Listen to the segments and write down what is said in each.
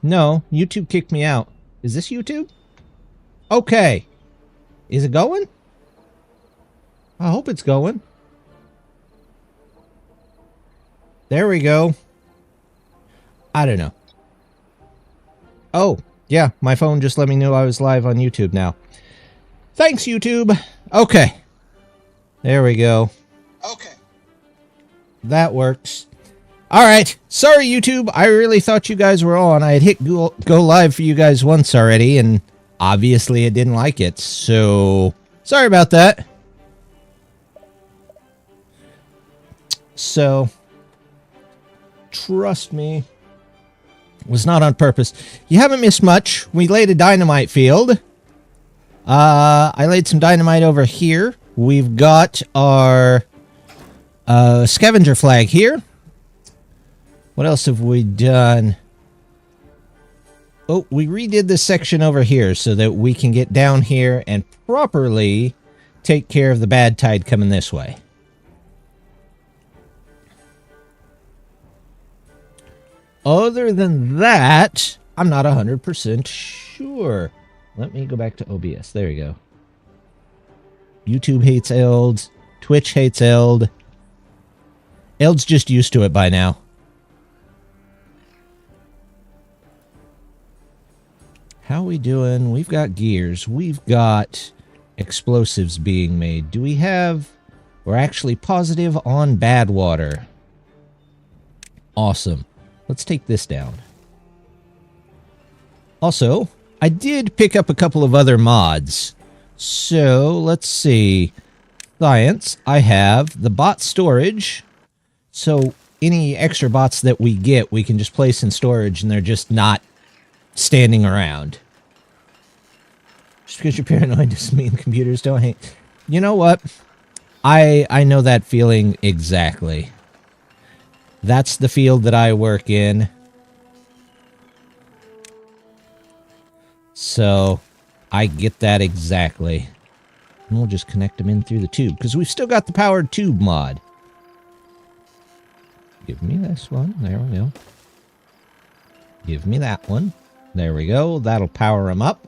No, YouTube kicked me out. Is this YouTube? Okay. Is it going? I hope it's going. There we go. I don't know. Oh, yeah, my phone just let me know I was live on YouTube now. Thanks, YouTube. Okay. There we go. Okay. That works. Alright. Sorry, YouTube. I really thought you guys were on. I had hit go live for you guys once already, and obviously it didn't like it. So, sorry about that. So, trust me. It was not on purpose. You haven't missed much. We laid a dynamite field. I laid some dynamite over here. We've got our scavenger flag here. What else have we done? Oh, we redid this section over here so that we can get down here and properly take care of the bad tide coming this way. Other than that, I'm not 100% sure. Let me go back to OBS. There we go. YouTube hates Eld. Twitch hates Eld. Eld's just used to it by now. How we doing? We've got gears. We've got explosives being made. Do we have... We're actually positive on bad water. Awesome. Let's take this down. Also, I did pick up a couple of other mods. So, let's see. Science, I have the bot storage. So, any extra bots that we get, we can just place in storage and they're just not standing around. Just because you're paranoid doesn't mean computers don't hate. You know what? I know that feeling exactly. That's the field that I work in. So, I get that exactly. And we'll just connect them in through the tube, because we've still got the powered tube mod. Give me this one. There we go. Give me that one. There we go. That'll power them up.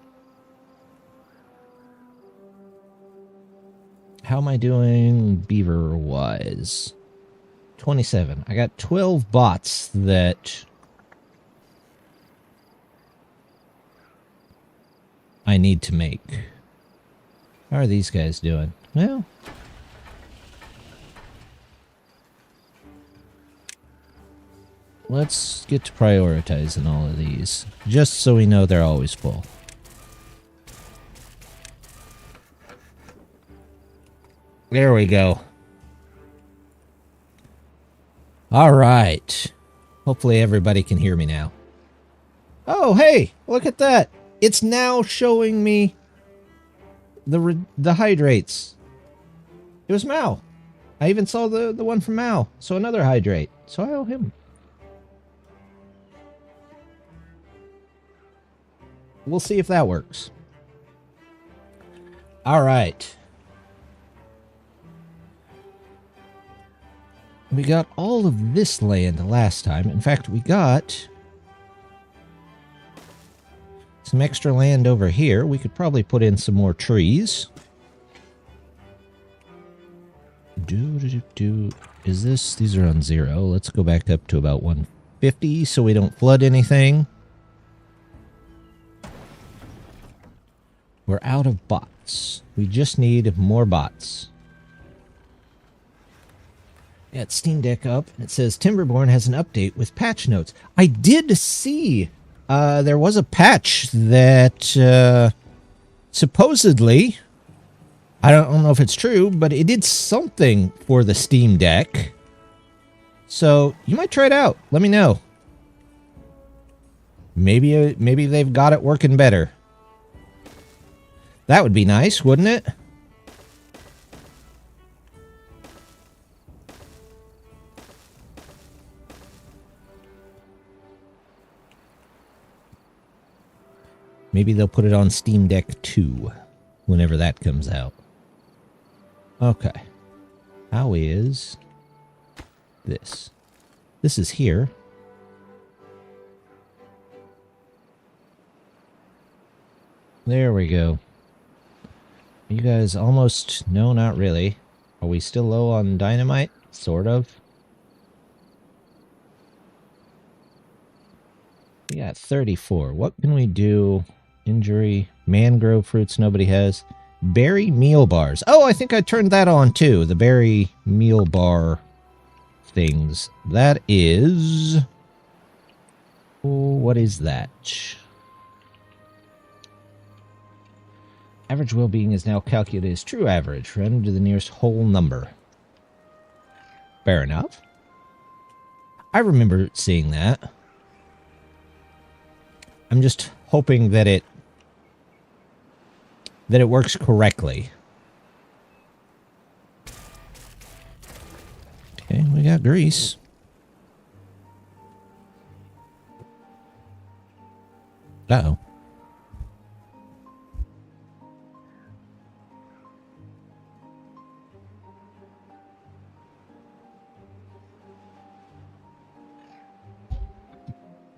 How am I doing beaver-wise? 27. I got 12 bots that I need to make. How are these guys doing? Well, let's get to prioritizing all of these, just so we know they're always full. There we go. All right. Hopefully everybody can hear me now. Oh, hey, look at that. It's now showing me the hydrates. It was Mao. I even saw the one from Mao. So another hydrate. So I owe him. We'll see if that works. All right. We got all of this land last time. In fact, we got some extra land over here. We could probably put in some more trees. Is this... These are on 0. Let's go back up to about 150 so we don't flood anything. We're out of bots. We just need more bots. Yeah, it's Steam Deck up. It says Timberborn has an update with patch notes. I did see there was a patch that supposedly, I don't know if it's true, but it did something for the Steam Deck. So you might try it out. Let me know. Maybe they've got it working better. That would be nice, wouldn't it? Maybe they'll put it on Steam Deck 2 whenever that comes out. Okay. How is this? This is here. There we go. You guys almost... No, not really. Are we still low on dynamite? Sort of. We got 34. What can we do? Injury. Mangrove fruits nobody has. Berry meal bars. Oh, I think I turned that on too. The berry meal bar things. That is... Oh, what is that? Average well-being is now calculated as true average, rounded to the nearest whole number. Fair enough. I remember seeing that. I'm just hoping that it works correctly. Okay, we got grease. Uh-oh.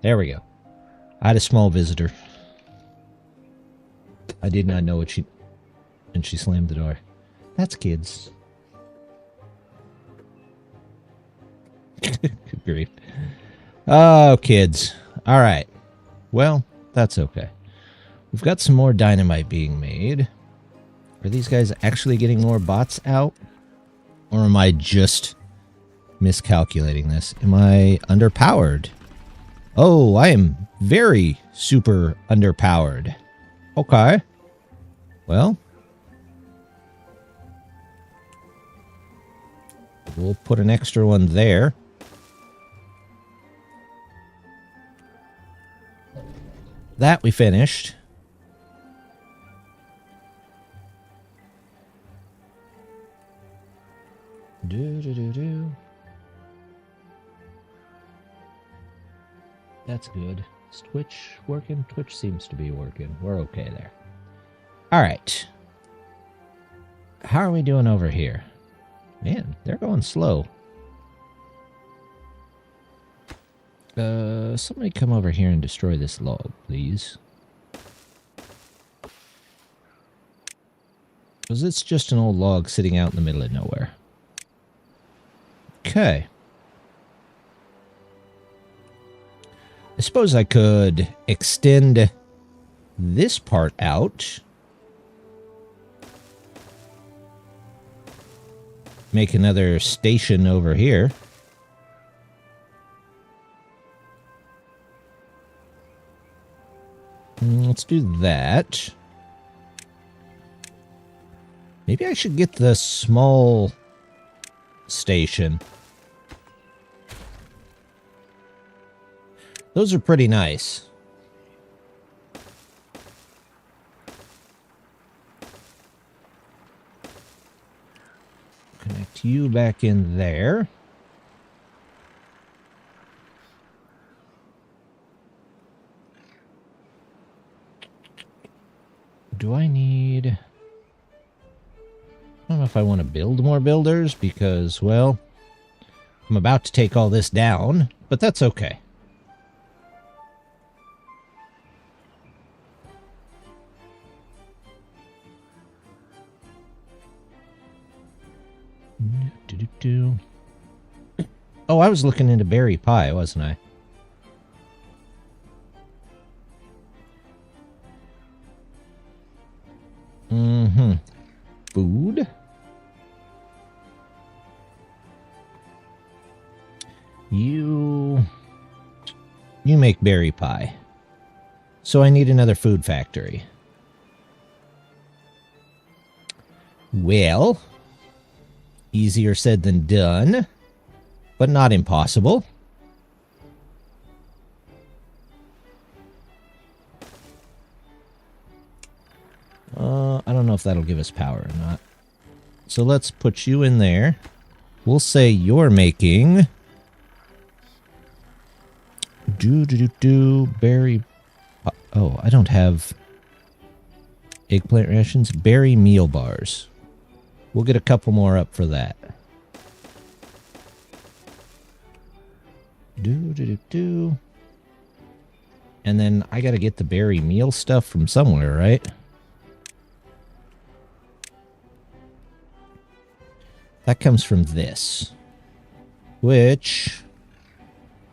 There we go. I had a small visitor. I did not know what and she slammed the door. That's kids. Good grief. Oh, kids. All right. Well, that's okay. We've got some more dynamite being made. Are these guys actually getting more bots out? Or am I just miscalculating this? Am I underpowered? Oh, I am very super underpowered. Okay. Well. We'll put an extra one there. That we finished. Do. That's good. Is Twitch working? Twitch seems to be working. We're okay there. Alright. How are we doing over here? Man, they're going slow. Somebody come over here and destroy this log, please. Because it's just an old log sitting out in the middle of nowhere. Okay. I suppose I could extend this part out. Make another station over here. Let's do that. Maybe I should get the small station. Those are pretty nice. Connect you back in there. Do I need... I don't know if I want to build more builders because, well, I'm about to take all this down, but that's okay. Oh, I was looking into berry pie, wasn't I? Food. You make berry pie. So I need another food factory. Well, easier said than done, but not impossible. I don't know if that'll give us power or not. So let's put you in there. We'll say you're making... berry... Oh, I don't have eggplant rations. Berry meal bars. We'll get a couple more up for that. And then I gotta get the berry meal stuff from somewhere, right? That comes from this. Which...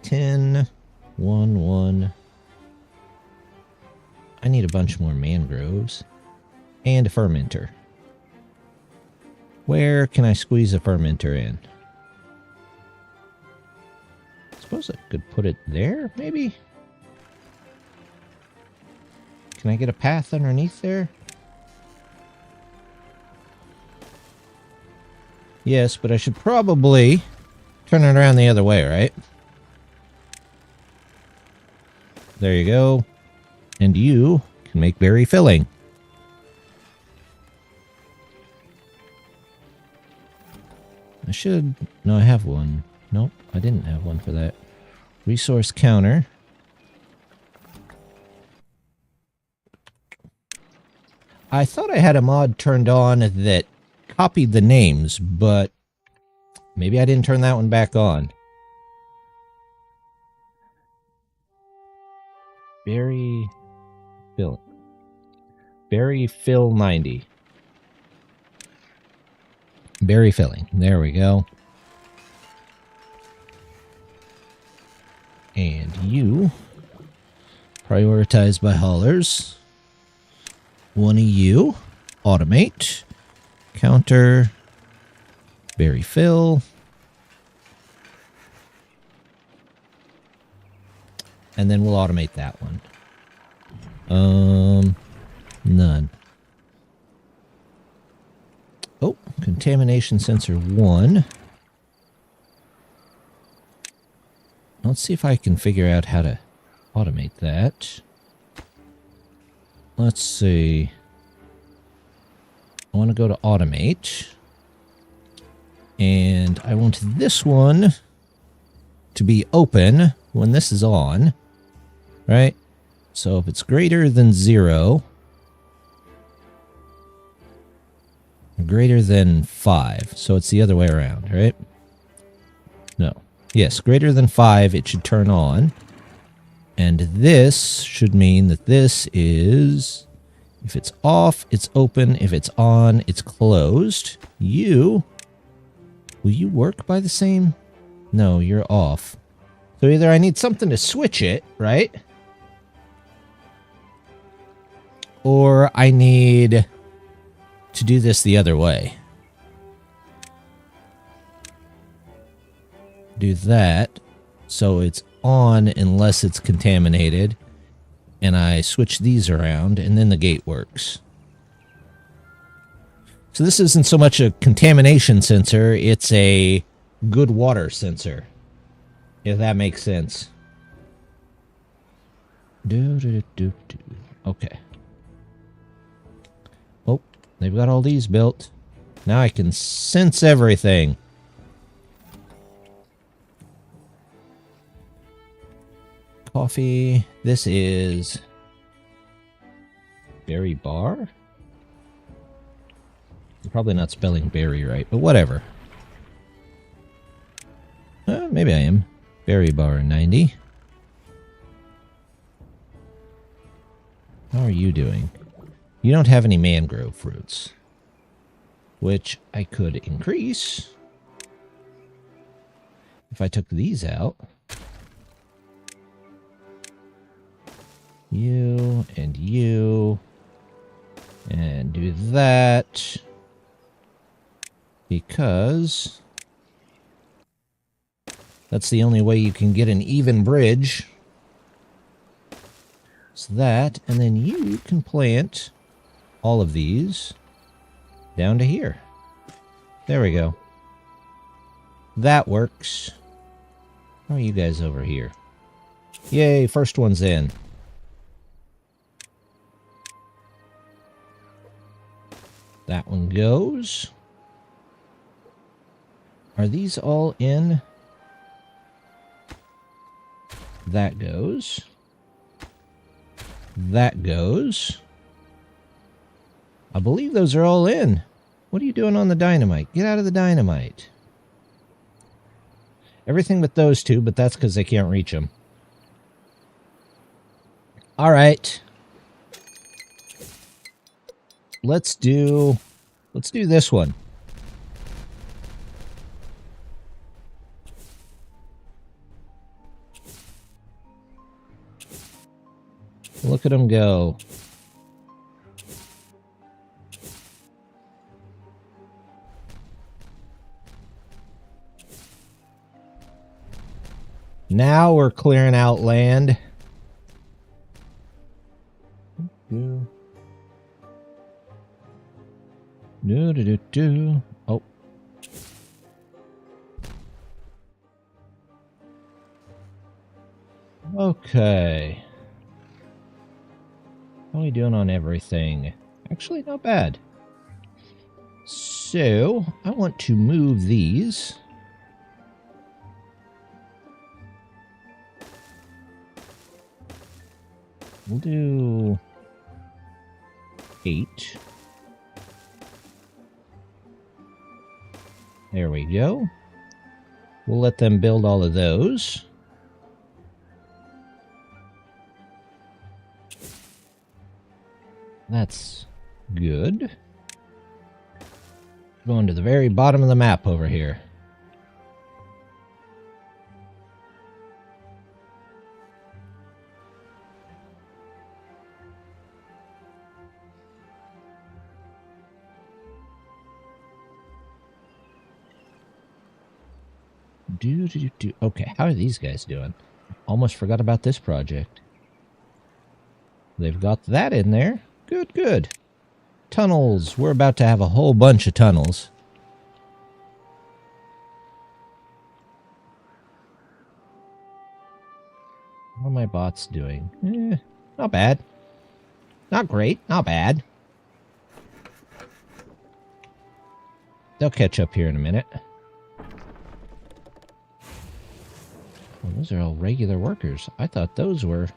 10, 1, 1. I need a bunch more mangroves. And a fermenter. Where can I squeeze a fermenter in? I suppose I could put it there, maybe? Can I get a path underneath there? Yes, but I should probably turn it around the other way, right? There you go. And you can make berry filling. I should... No, I have one. Nope, I didn't have one for that. Resource counter. I thought I had a mod turned on that copied the names, but maybe I didn't turn that one back on. Berry fill 90. Berry filling. There we go. And you prioritize by haulers. One of you automate. Counter. Berry fill. And then we'll automate that one. None. Oh, contamination sensor 1. Let's see if I can figure out how to automate that. Let's see. I want to go to automate. And I want this one to be open when this is on. Right? So if it's greater than 0, greater than 5. So it's the other way around, right? No. Yes, greater than 5, it should turn on. And this should mean that this is... If it's off, it's open. If it's on, it's closed. You... Will you work by the same? No, you're off. So either I need something to switch it, right? Or I need to do this the other way. Do that so it's on unless it's contaminated. And I switch these around and then the gate works. So this isn't so much a contamination sensor, it's a good water sensor. If that makes sense. Okay. Oh, they've got all these built. Now I can sense everything. Coffee. This is berry bar? I'm probably not spelling berry right, but whatever. Maybe I am. Berry bar 90. How are you doing? You don't have any mangrove fruits, which I could increase if I took these out. You and you, and do that because that's the only way you can get an even bridge. So that, and then you can plant all of these down to here. There we go. That works. How are you guys over here? Yay, first one's in. That one goes. Are these all in? That goes. That goes. I believe those are all in. What are you doing on the dynamite? Get out of the dynamite. Everything but those two, but that's because they can't reach them. All right. Let's do this one. Look at them go. Now we're clearing out land. Oh. Okay. How are we doing on everything? Actually, not bad. So, I want to move these. We'll do 8. There we go. We'll let them build all of those. That's good. Going to the very bottom of the map over here. Okay, how are these guys doing? Almost forgot about this project. They've got that in there. Good, good. Tunnels. We're about to have a whole bunch of tunnels. What are my bots doing? Not bad. Not great. Not bad. They'll catch up here in a minute. Oh, those are all regular workers. I thought those were...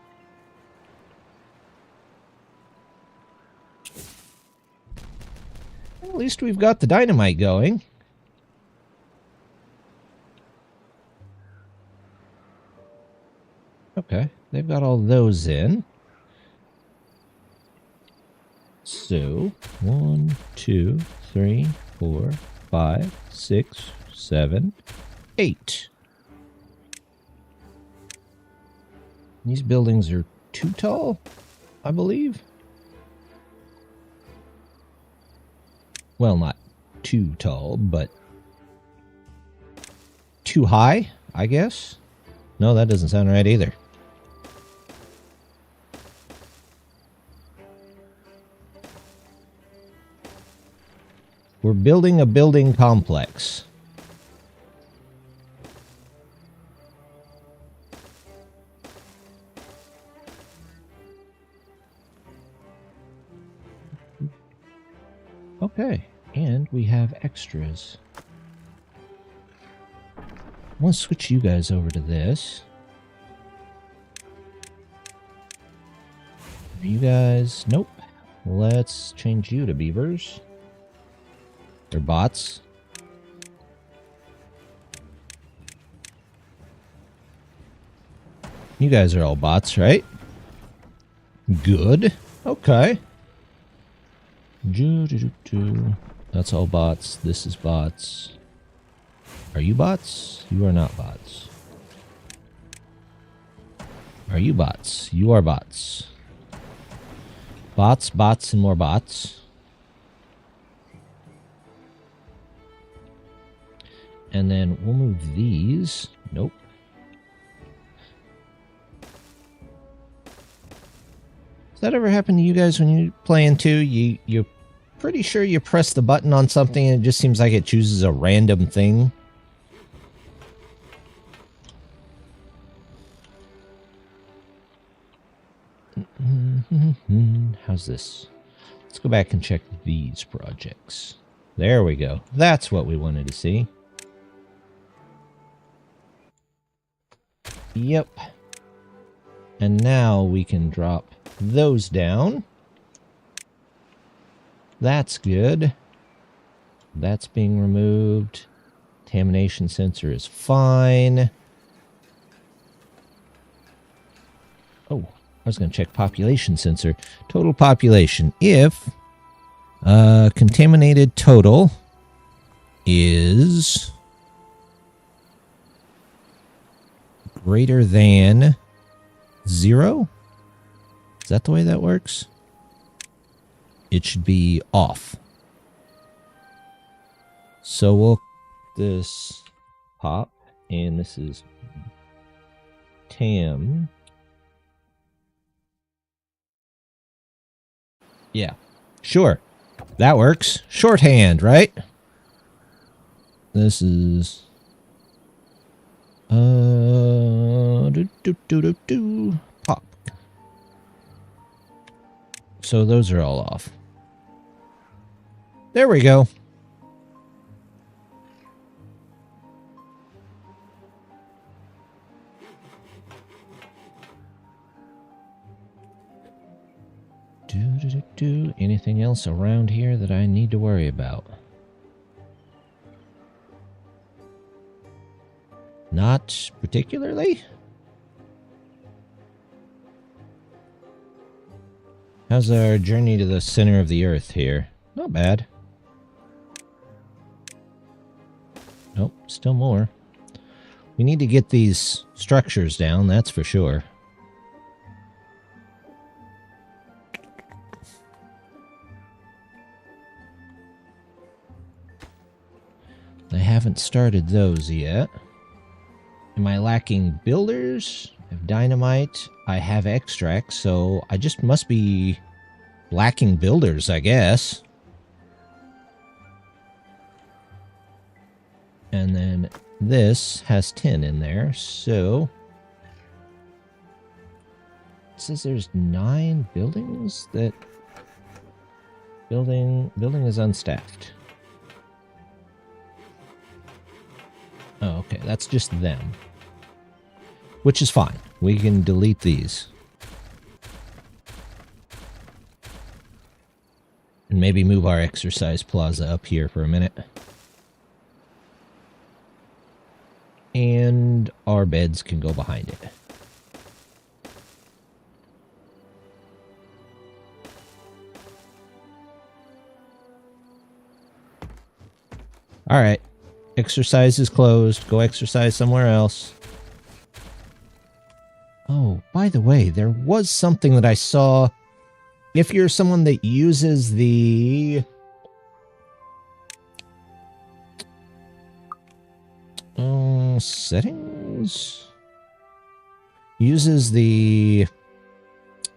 At least we've got the dynamite going. Okay, they've got all those in. So, 1, 2, 3, 4, 5, 6, 7, 8. These buildings are too tall, I believe. Well, not too tall, but too high, I guess. No, that doesn't sound right either. We're building a building complex. Okay, and we have extras. I want to switch you guys over to this. You guys, nope. Let's change you to beavers. They're bots. You guys are all bots, right? Good. Okay. That's all bots. This is bots. Are you bots? You are not bots. Are you bots? You are bots. Bots, bots, and more bots. And then we'll move these. Nope. Does that ever happen to you guys when you're playing too? You're pretty sure you press the button on something and it just seems like it chooses a random thing? How's this? Let's go back and check these projects. There we go. That's what we wanted to see. Yep. And now we can drop those down. That's good. That's being removed. Contamination sensor is fine. Oh, I was going to check population sensor. Total population. If contaminated total is greater than 0, Is that the way that works? It should be off. So we'll this pop, and this is Tam. Yeah, sure. That works. Shorthand, right? This is pop. So those are all off. There we go. Anything else around here that I need to worry about? Not particularly. How's our journey to the center of the earth here? Not bad. Nope, still more. We need to get these structures down, that's for sure. I haven't started those yet. Am I lacking builders? I have dynamite. I have extract, so I just must be lacking builders, I guess. And then this has 10 in there, so it says there's 9 buildings that building is unstaffed. Oh, okay, that's just them. Which is fine. We can delete these. And maybe move our exercise plaza up here for a minute. And our beds can go behind it. Alright. Exercise is closed. Go exercise somewhere else. Oh, by the way, there was something that I saw. If you're someone that uses the settings, uses the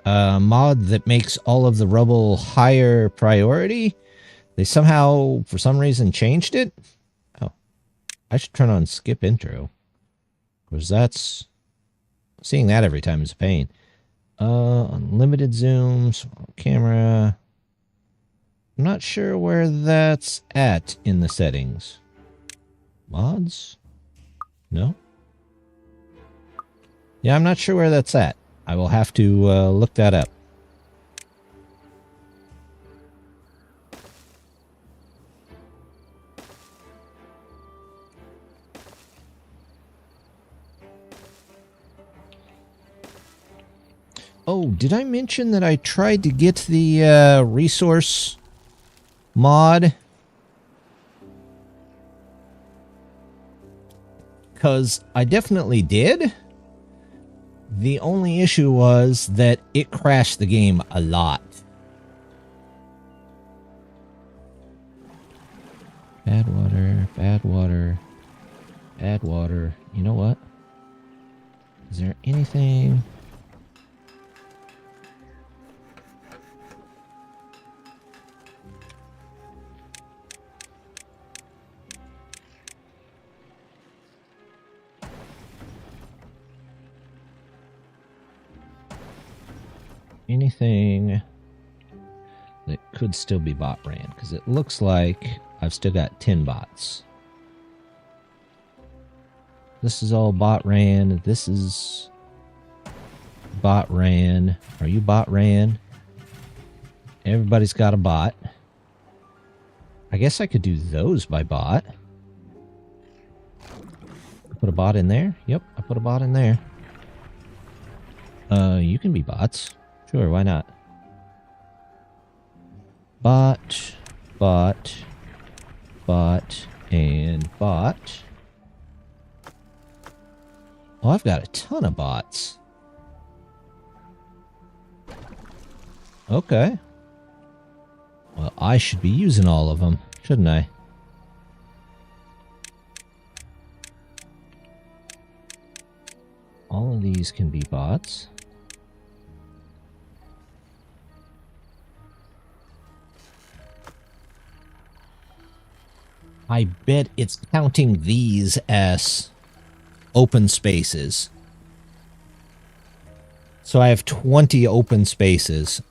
mod that makes all of the rubble higher priority, they somehow, for some reason, changed it. Oh, I should turn on skip intro, because that's seeing that every time is a pain. Unlimited zooms, camera. I'm not sure where that's at in the settings. Mods? No? Yeah, I'm not sure where that's at. I will have to look that up. Oh, did I mention that I tried to get the resource mod? Because I definitely did. The only issue was that it crashed the game a lot. Bad water, bad water, bad water. You know what? Is there anything? Anything that could still be bot ran, because it looks like I've still got 10 bots. This is all bot ran. This is bot ran. Are you bot ran? Everybody's got a bot. I guess I could do those by bot. Put a bot in there? Yep, I put a bot in there. You can be bots. Sure, why not? Bot, bot, bot, and bot. Oh, I've got a ton of bots. Okay. Well, I should be using all of them, shouldn't I? All of these can be bots. I bet it's counting these as open spaces. So I have 20 open spaces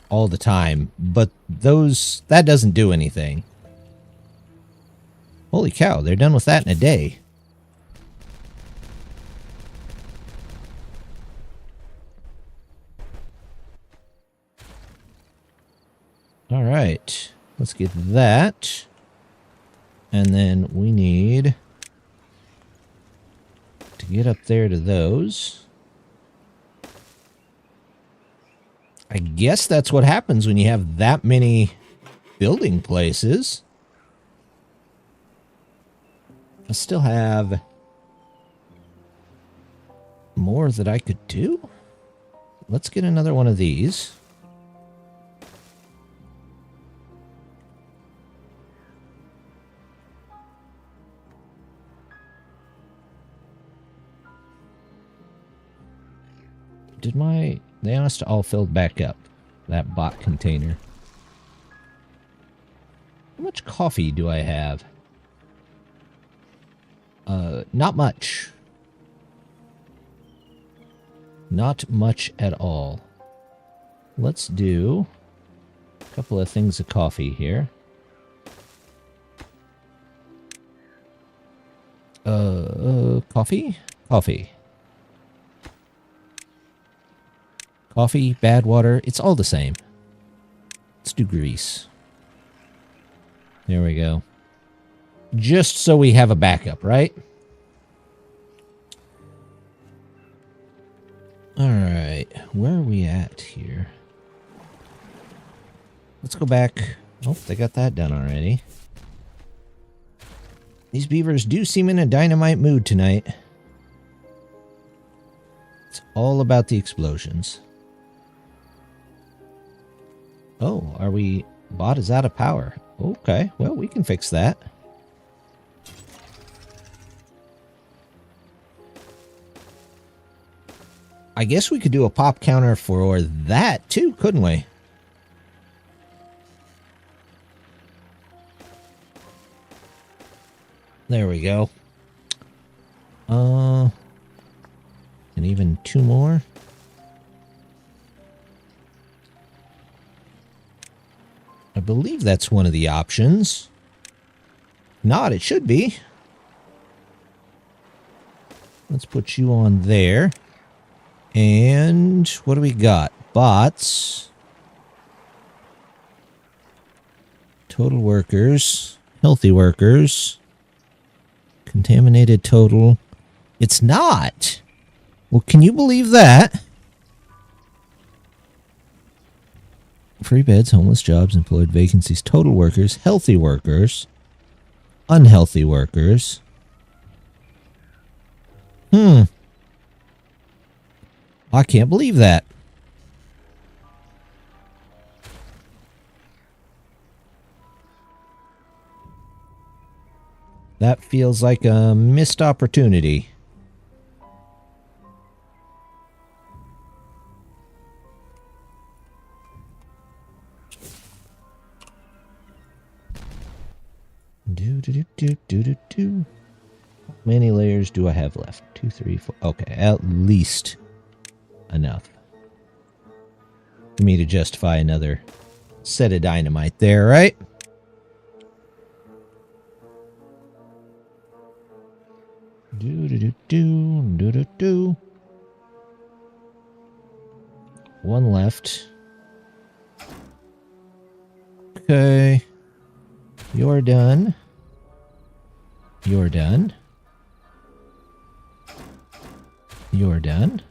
all the time, but that doesn't do anything. Holy cow, they're done with that in a day. All right, let's get that. And then we need to get up there to those. I guess that's what happens when you have that many building places. I still have more that I could do. Let's get another one of these. They must all filled back up. That bot container. How much coffee do I have? Not much. Not much at all. Let's do a couple of things of coffee here. Coffee? Coffee. Coffee, bad water, it's all the same. Let's do grease. There we go. Just so we have a backup, right? Alright, where are we at here? Let's go back. Oh, they got that done already. These beavers do seem in a dynamite mood tonight. It's all about the explosions. Oh, bot is out of power. Okay, well, we can fix that. I guess we could do a pop counter for that too, couldn't we? There we go. And even 2 more. I believe that's one of the options. Not, it should be. Let's put you on there. And what do we got? Bots. Total workers. Healthy workers. Contaminated total. It's not. Well, can you believe that? Free beds, homeless jobs, employed vacancies, total workers, healthy workers, unhealthy workers. I can't believe that. That feels like a missed opportunity. How many layers do I have left? 2, 3, 4. Okay, at least enough for me to justify another set of dynamite there, right? One left. Okay. You're done. You're done. You're done.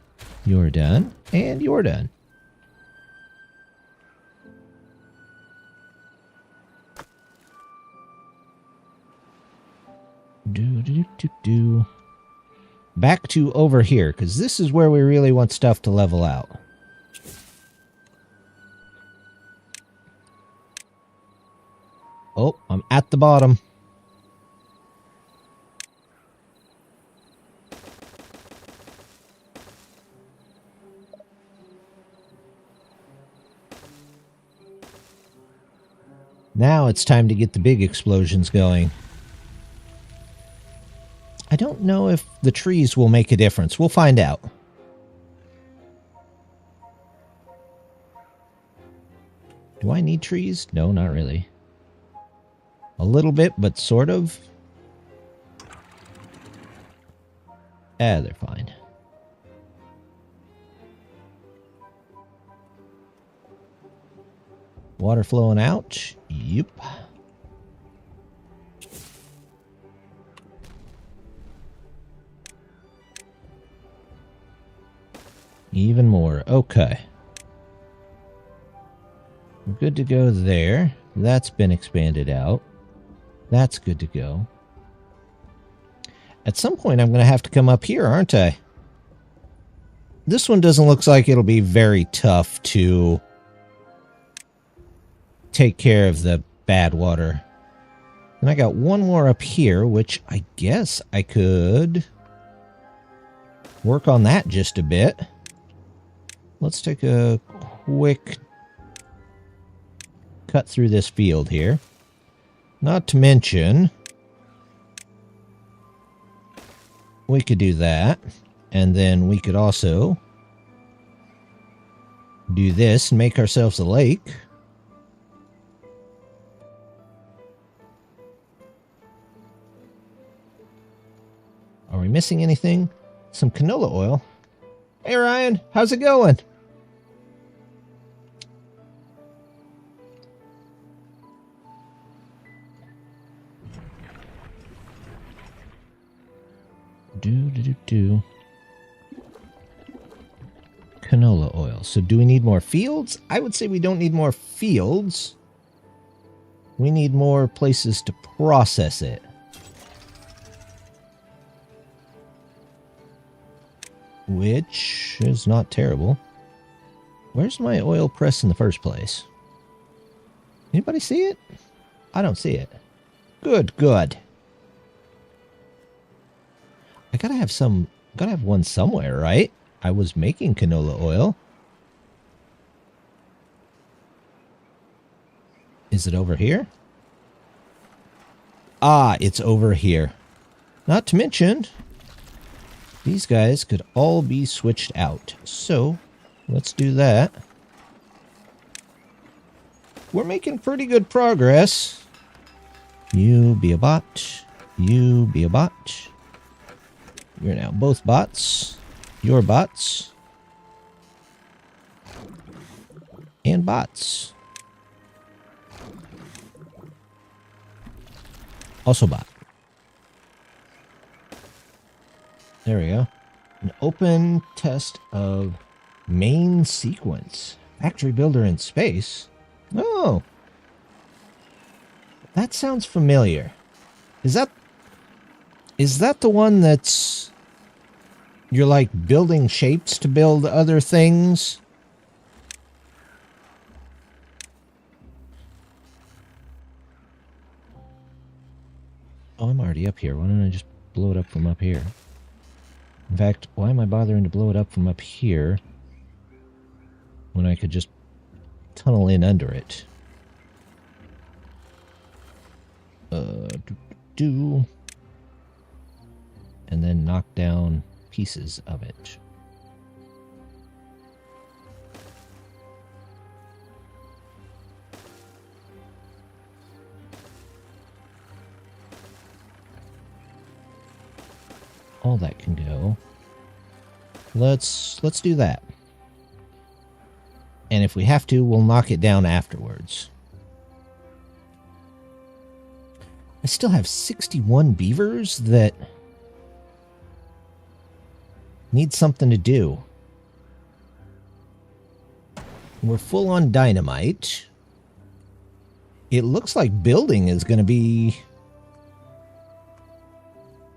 You're done. And you're done. Back to over here, because this is where we really want stuff to level out. I'm at the bottom. Now it's time to get the big explosions going. I don't know if the trees will make a difference. We'll find out. Do I need trees? No, not really. A little bit, but sort of. They're fine. Water flowing out. Yep. Even more. Okay. We're good to go there. That's been expanded out. That's good to go. At some point, I'm going to have to come up here, aren't I? This one doesn't look like it'll be very tough to take care of the bad water. And I got one more up here, which I guess I could work on that just a bit. Let's take a quick cut through this field here. Not to mention, we could do that. And then we could also do this and make ourselves a lake. Are we missing anything? Some canola oil. Hey Ryan, how's it going? Canola oil. So do we need more fields? I would say we don't need more fields. We need more places to process it. Which is not terrible. Where's my oil press in the first place? Anybody see it? I don't see it. Good, good. I gotta have one somewhere, right? I was making canola oil. Is it over here? Ah, it's over here. Not to mention, these guys could all be switched out. So, let's do that. We're making pretty good progress. You be a bot. You be a bot. You're now both bots. You're bots. And bots. Also bot. There we go. An open test of main sequence. Factory builder in space? Oh. That sounds familiar. Is that the one that's... You're like building shapes to build other things? Oh, I'm already up here. Why don't I just blow it up from up here? In fact, why am I bothering to blow it up from up here when I could just tunnel in under it? And then knock down pieces of it. All that can go. Let's do that. And if we have to, we'll knock it down afterwards. I still have 61 beavers that need something to do. We're full on dynamite. It looks like building is going to be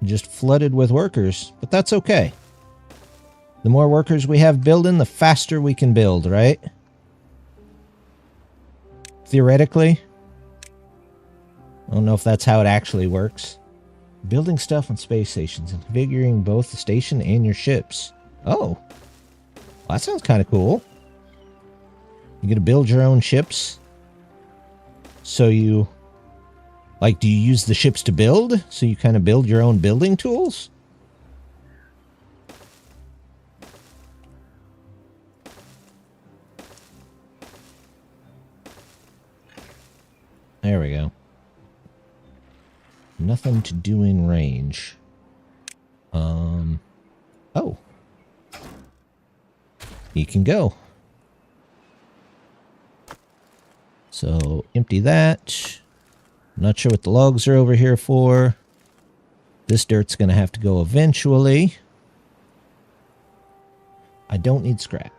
just flooded with workers, but that's okay. The more workers we have building, the faster we can build, right? Theoretically. I don't know if that's how it actually works. Building stuff on space stations and configuring both the station and your ships. Oh. Well, that sounds kind of cool. You get to build your own ships. So you... Like, do you use the ships to build? So you kind of build your own building tools? There we go. Nothing to do in range. Oh. You can go. So, empty that. Not sure what the logs are over here for. This dirt's going to have to go eventually. I don't need scrap.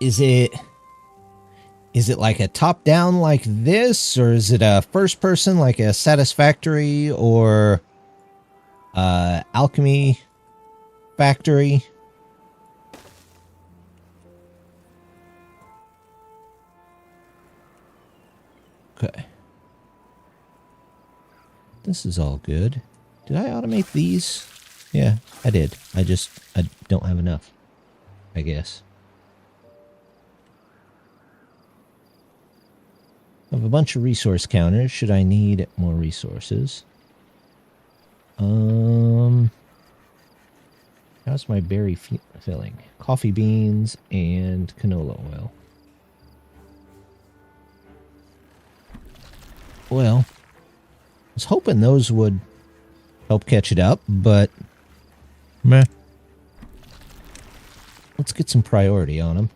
Is it like a top-down like this, or is it a first-person like a Satisfactory or Alchemy Factory? Okay. This is all good. Did I automate these? Yeah, I did. I don't have enough, I guess. I have a bunch of resource counters. Should I need more resources? How's my berry filling? Coffee beans and canola oil. Well, I was hoping those would help catch it up, but meh. Let's get some priority on them.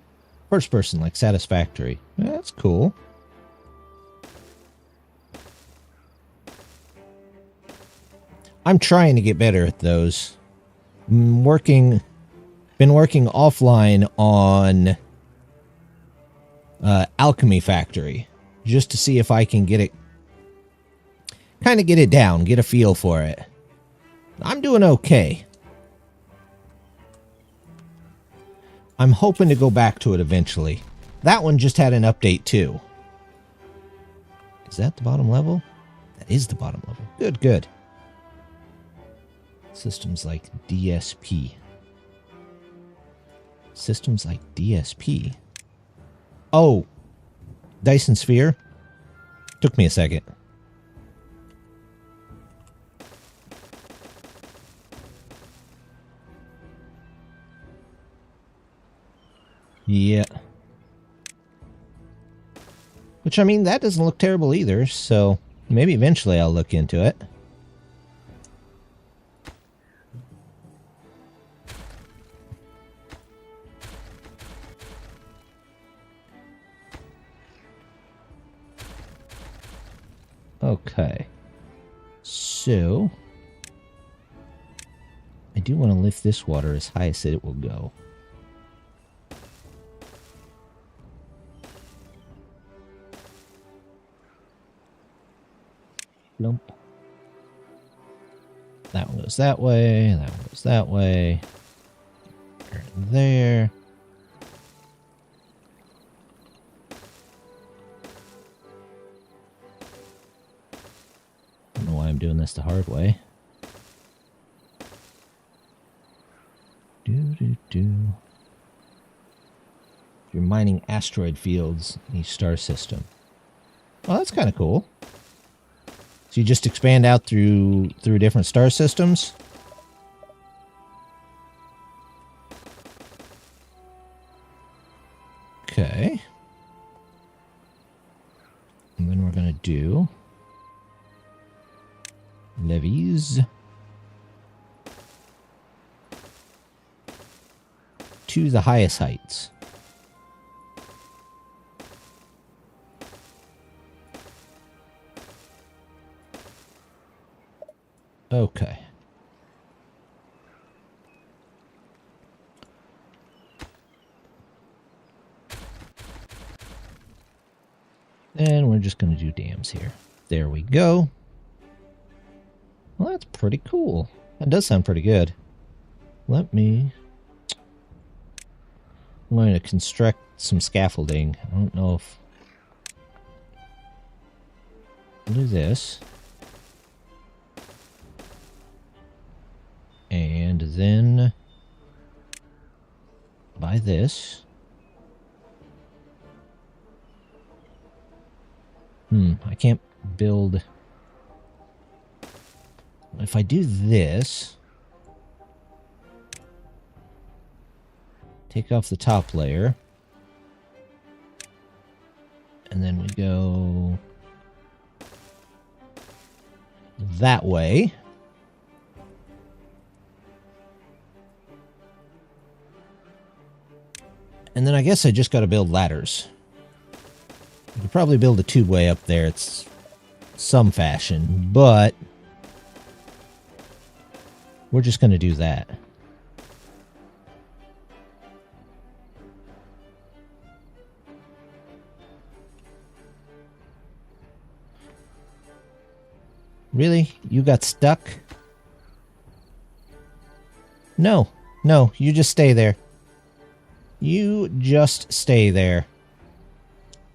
First person, like Satisfactory. Yeah, that's cool. I'm trying to get better at those. Been working offline on Alchemy Factory just to see if I can get it, kind of get it down, get a feel for it. I'm doing okay. I'm hoping to go back to it eventually. That one just had an update too. Is that the bottom level? That is the bottom level. Good, good. Systems like DSP. Systems like DSP. Oh, Dyson Sphere. Took me a second. Yeah. Which, I mean, that doesn't look terrible either, so maybe eventually I'll look into it. Okay, so I do want to lift this water as high as it will go. Lump. That one goes that way, that one goes that way. There and there. I'm doing this the hard way. You're mining asteroid fields in each star system. Well, that's kind of cool. So you just expand out through different star systems? Okay. And then we're going to do levies to the highest heights. Okay. And we're just going to do dams here. There we go. Well, that's pretty cool. That does sound pretty good. I'm going to construct some scaffolding. I don't know if We'll do this. And then buy this. I can't build. If I do this, take off the top layer, and then we go that way. And then I guess I just got to build ladders. I could probably build a tube-way up there. It's some fashion, but we're just going to do that. Really? You got stuck? No. No, you just stay there. You just stay there.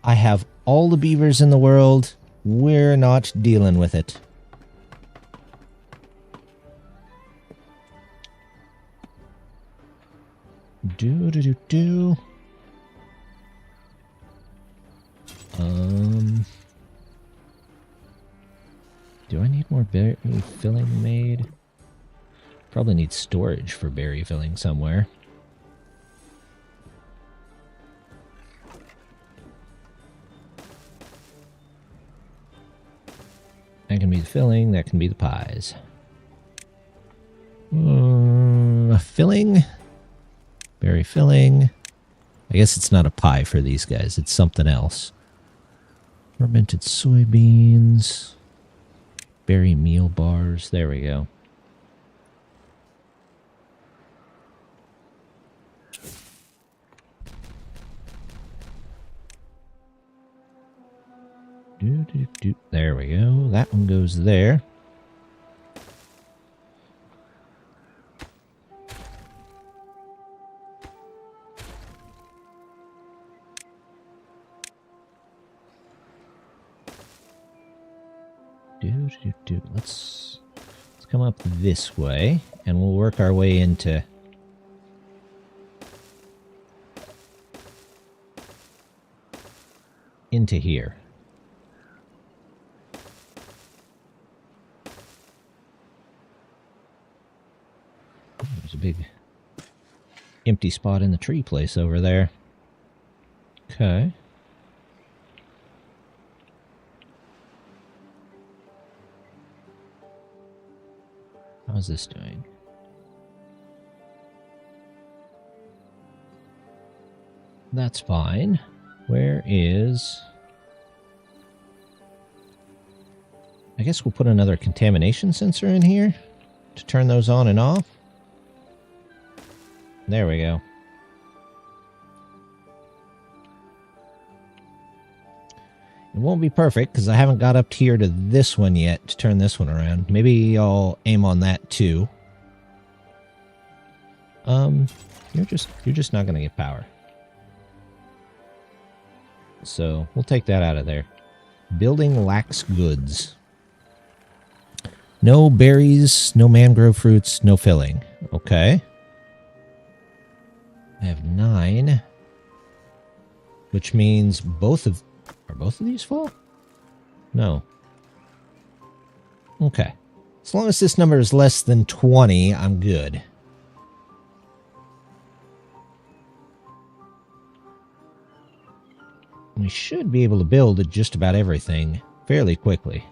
I have all the beavers in the world. We're not dealing with it. Do. Do I need more berry filling made? Probably need storage for berry filling somewhere. That can be the filling, that can be the pies. Filling? Berry filling. I guess it's not a pie for these guys, it's something else. Fermented soybeans. Berry meal bars. There we go. There we go. That one goes there. Let's come up this way, and we'll work our way into here. There's a big empty spot in the tree place over there. Okay. How's this doing? That's fine. Where is... I guess we'll put another contamination sensor in here to turn those on and off. There we go. It won't be perfect because I haven't got up here to this one yet to turn this one around. Maybe I'll aim on that too. You're just not going to get power. So we'll take that out of there. Building lacks goods. No berries, no mangrove fruits, no filling. Okay. I have 9. Which means are both of these full? No. Okay. As long as this number is less than 20, I'm good. We should be able to build just about everything fairly quickly.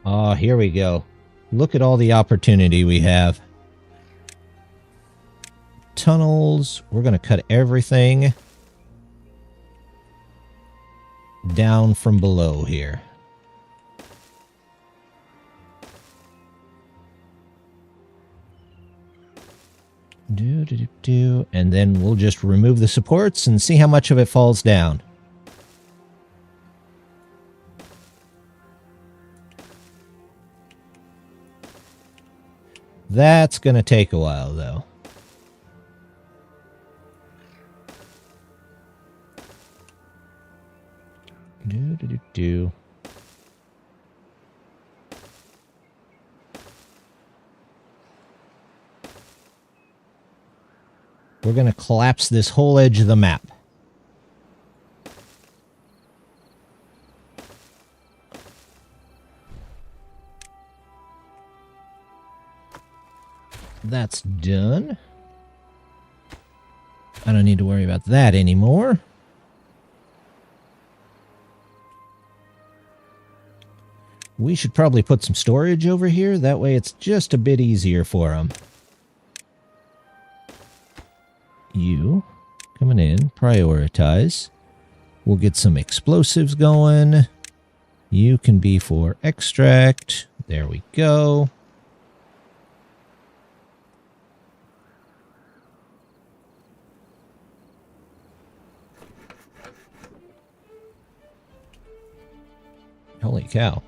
Oh, here we go. Look at all the opportunity we have. Tunnels. We're going to cut everything down from below here. And then we'll just remove the supports and see how much of it falls down. That's going to take a while, though. Do. We're going to collapse this whole edge of the map. That's done. I don't need to worry about that anymore. We should probably put some storage over here. That way it's just a bit easier for them. You, coming in, prioritize. We'll get some explosives going. You can be for extract. There we go. Holy cow.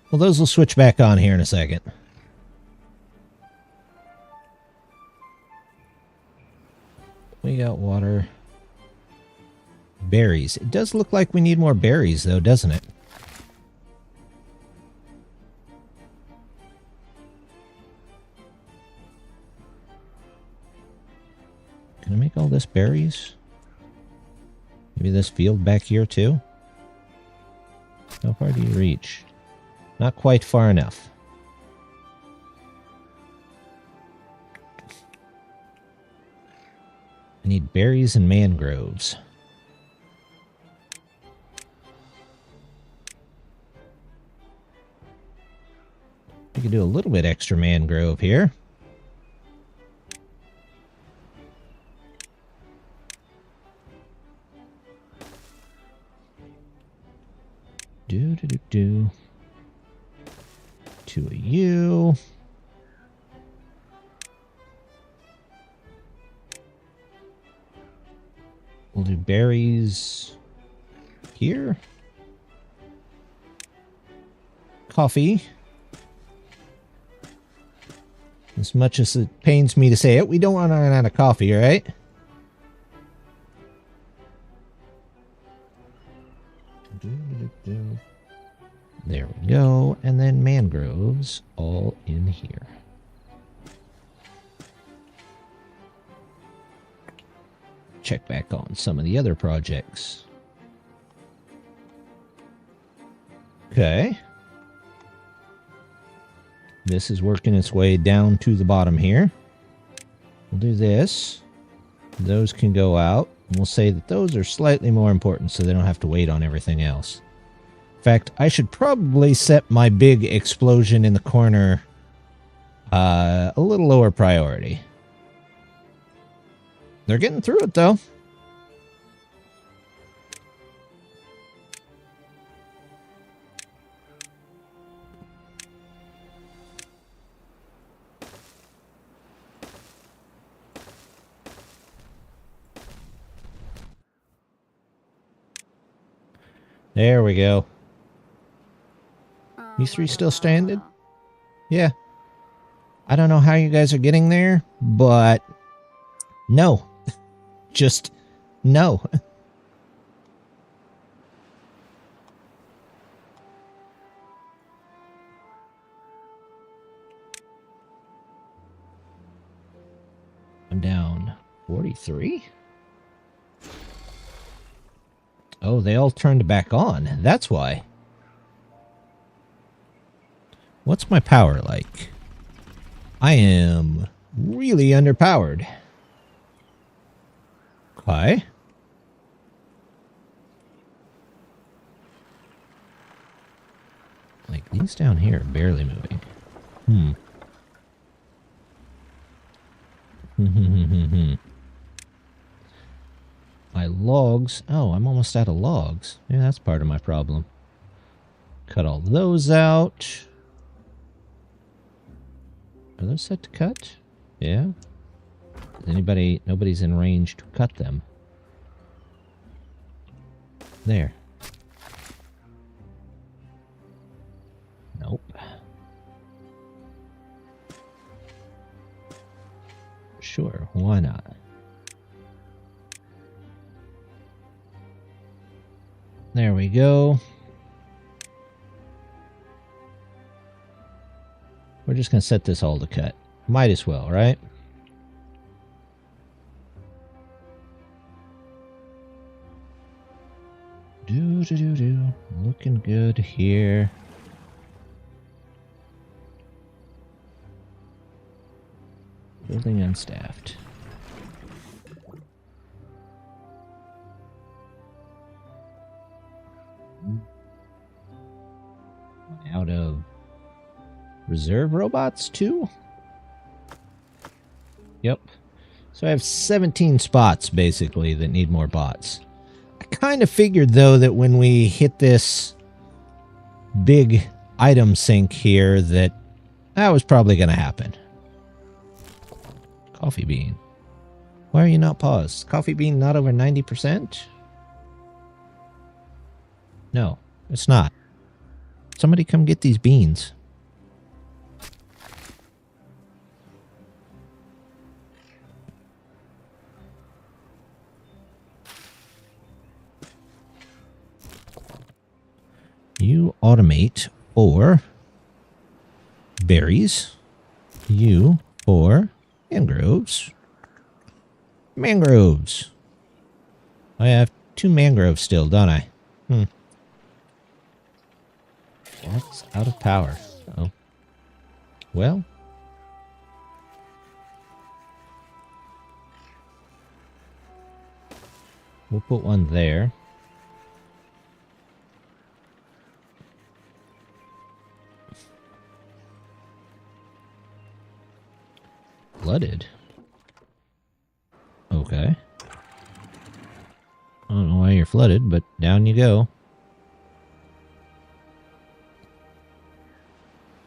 Well, those will switch back on here in a second. We got water. Berries. It does look like we need more berries, though, doesn't it? Can I make all this berries? Maybe this field back here, too? How far do you reach? Not quite far enough. I need berries and mangroves. We could do a little bit extra mangrove here. Do. Two of you. We'll do berries here. Coffee. As much as it pains me to say it, we don't want to run out of coffee, right? There we go. And then mangroves all in here. Check back on some of the other projects. Okay. This is working its way down to the bottom here. We'll do this. Those can go out. We'll say that those are slightly more important so they don't have to wait on everything else. In fact, I should probably set my big explosion in the corner a little lower priority. They're getting through it, though. There we go. You three still stranded? Yeah. I don't know how you guys are getting there, but no. Just no. I'm down 43? Oh, they all turned back on. That's why. What's my power like? I am really underpowered. Okay. Like, these down here are barely moving. My logs. Oh, I'm almost out of logs. Yeah, that's part of my problem. Cut all those out. Are those set to cut? Yeah. Nobody's in range to cut them. There. Nope. Sure, why not? There we go. We're just going to set this all to cut. Might as well, right? Do. Looking good here. Building unstaffed. Out of reserve robots too? Yep. So I have 17 spots basically that need more bots. I kind of figured though that when we hit this big item sink here that was probably going to happen. Coffee bean. Why are you not paused? Coffee bean not over 90%? No, it's not. Somebody come get these beans. You automate for berries. You for mangroves. Mangroves. I have 2 mangroves still, don't I? That's out of power. Oh. Well. We'll put one there. Flooded. Okay. I don't know why you're flooded, but down you go.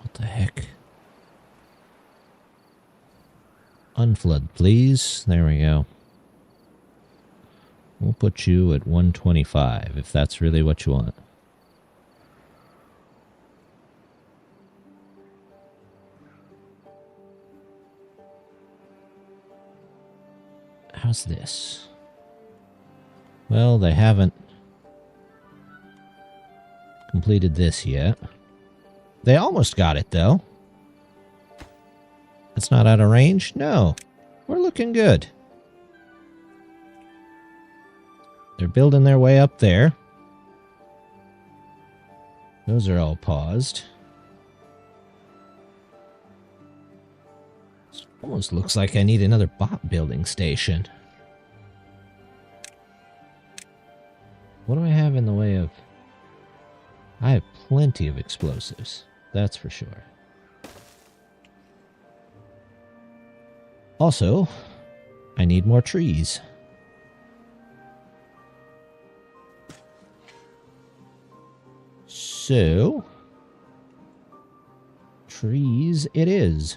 What the heck? Unflood, please. There we go. We'll put you at 125 if that's really what you want. How's this? Well, they haven't completed this yet. They almost got it, though. It's not out of range? No. We're looking good. They're building their way up there. Those are all paused. This almost looks like I need another bot building station. What do I have in the way of... I have plenty of explosives. That's for sure. Also, I need more trees. So, trees it is.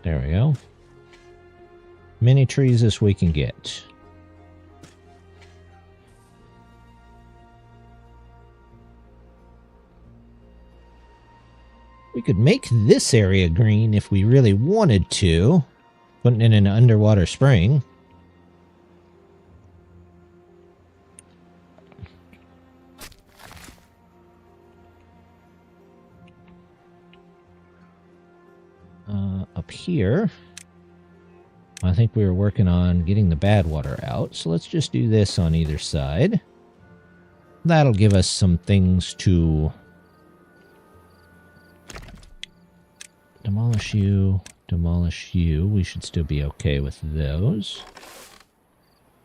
There we go. Many trees as we can get. We could make this area green if we really wanted to. Putting in an underwater spring. Up here, I think we were working on getting the bad water out, so let's just do this on either side. That'll give us some things to demolish you, demolish you. We should still be okay with those.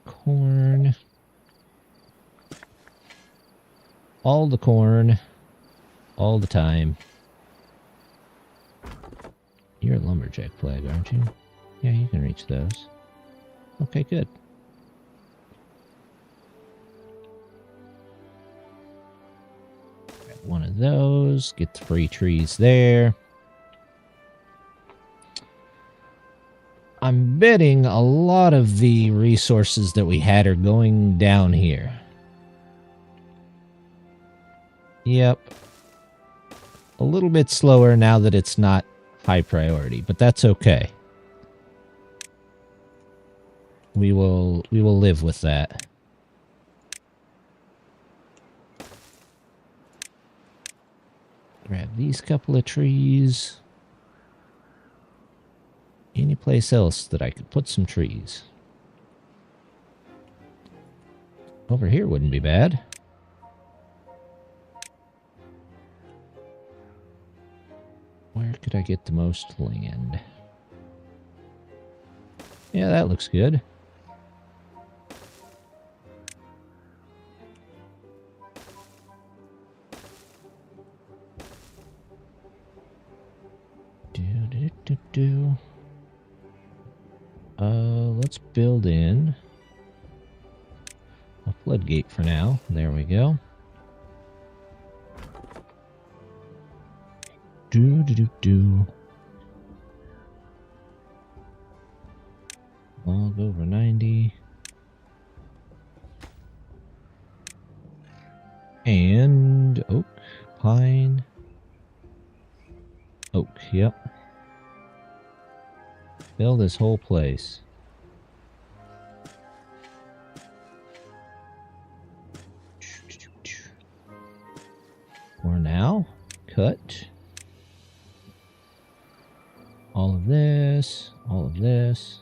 Corn. All the corn. All the time. You're a lumberjack flag, aren't you? Yeah, you can reach those. Okay, good. one of those. Get the free trees there. I'm betting a lot of the resources that we had are going down here. Yep. A little bit slower now that it's not high priority, but that's okay. We will live with that. Grab these couple of trees. Any place else that I could put some trees? Over here wouldn't be bad. Where could I get the most land? Yeah, that looks good. Let's build in a floodgate for now. There we go. Log over 90. And oak, pine, oak, yep. Fill this whole place. For now, cut. All of this, all of this.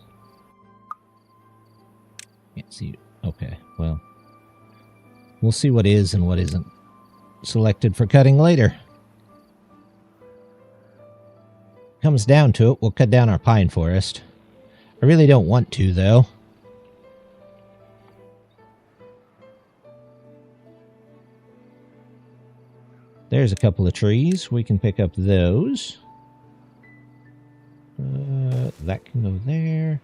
Can't see. Okay, well, we'll see what is and what isn't selected for cutting later. Comes down to it, we'll cut down our pine forest. I really don't want to, though. There's a couple of trees. We can pick up those. That can go there.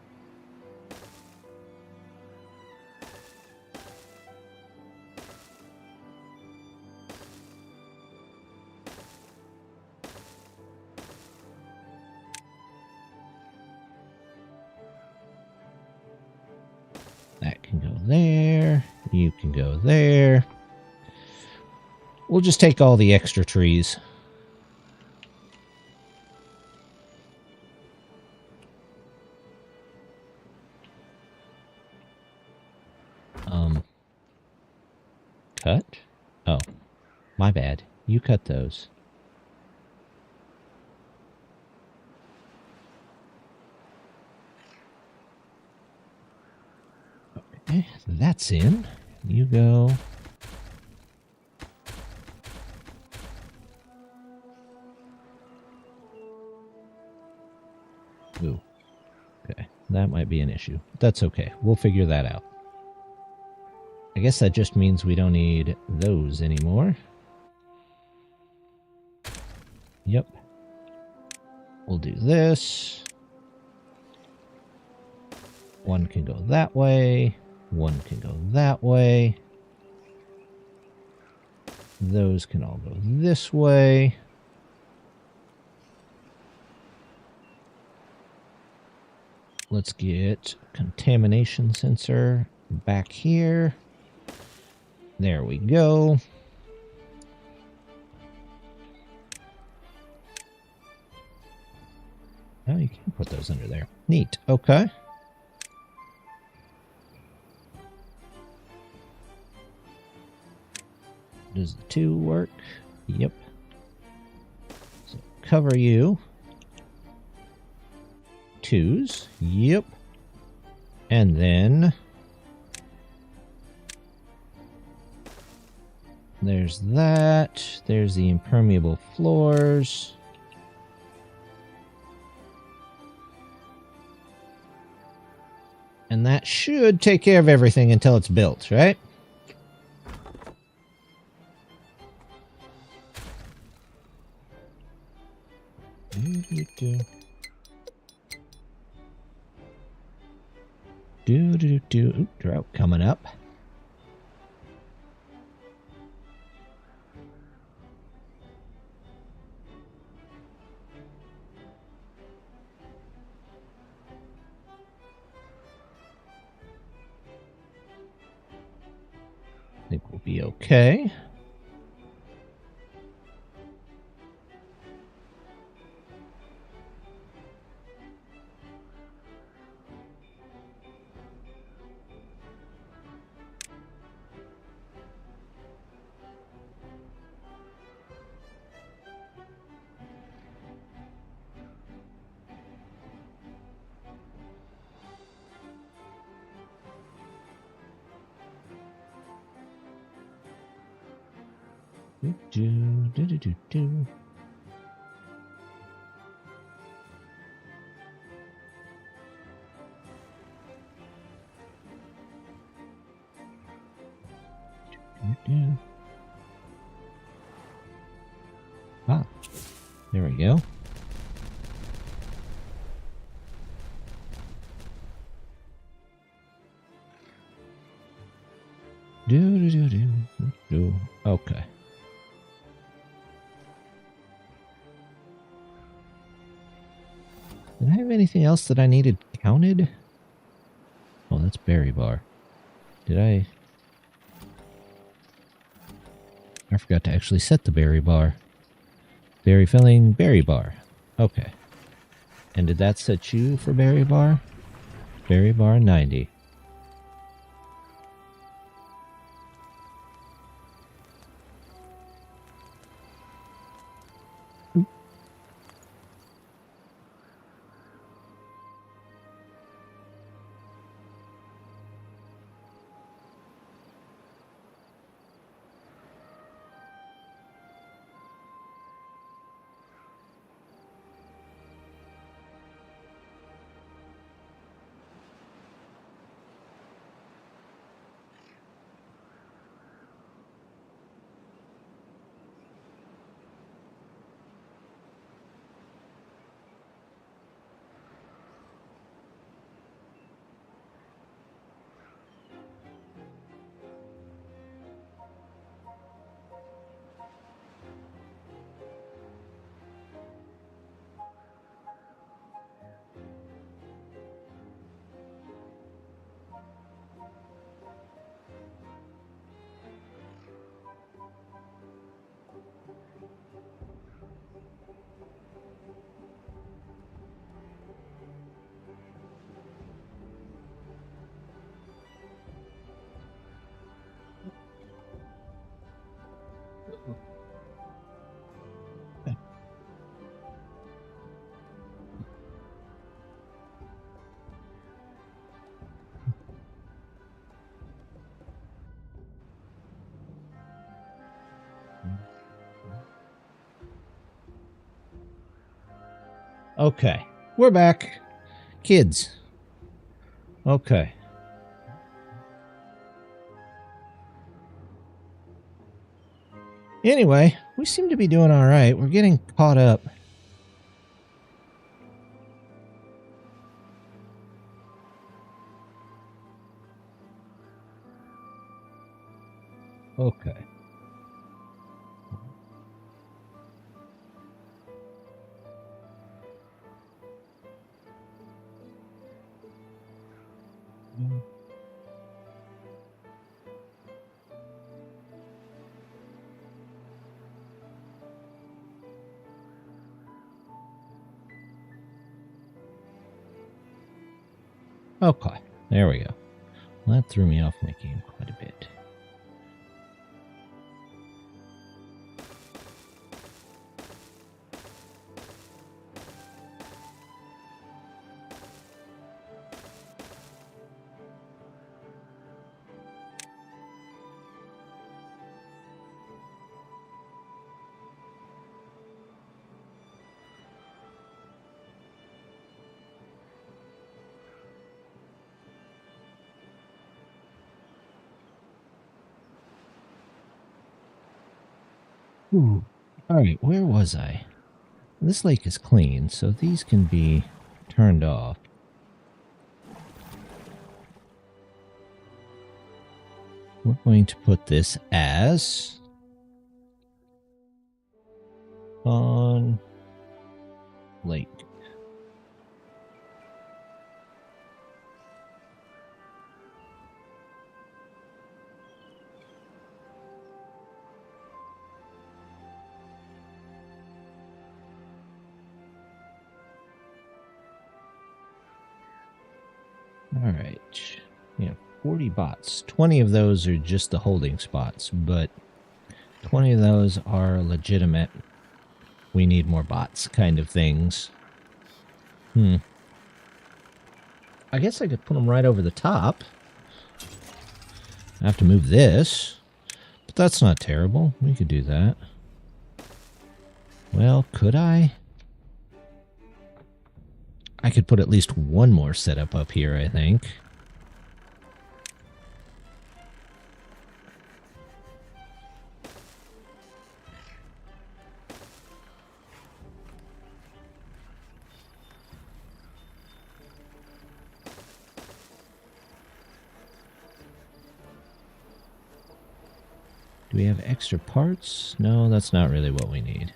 That can go there. You can go there. We'll just take all the extra trees. Cut? Oh, my bad. You cut those. Okay, that's in. You go. Ooh. Okay, that might be an issue. That's okay. We'll figure that out. I guess that just means we don't need those anymore. Yep. We'll do this. One can go that way. One can go that way. Those can all go this way. Let's get contamination sensor back here. There we go. Oh, you can put those under there. Neat. Okay. Does the 2 work? Yep. So cover you. 2s. Yep. And then there's that. There's the impermeable floors. And that should take care of everything until it's built, right? Ooh, drought coming up. think we'll be okay. Do. Ah, there we go. Do. Okay. Did I have anything else that I needed counted? Oh, that's berry bar. Did I forgot to actually set the berry bar. Berry filling, berry bar. Okay. And did that set you for berry bar? Berry bar 90. Okay, we're back. Kids. Okay. Anyway, we seem to be doing all right. We're getting caught up. Okay. Okay, there we go. Well, that threw me off my game quite a bit. Ooh. All right, where was I? This lake is clean, so these can be turned off. We're going to put this as on lake. All right. Yeah, 40 bots. 20 of those are just the holding spots, but 20 of those are legitimate. We need more bots kind of things. I guess I could put them right over the top. I have to move this, but that's not terrible. We could do that. Well, could I? I could put at least one more setup up here, I think. Do we have extra parts? No, that's not really what we need.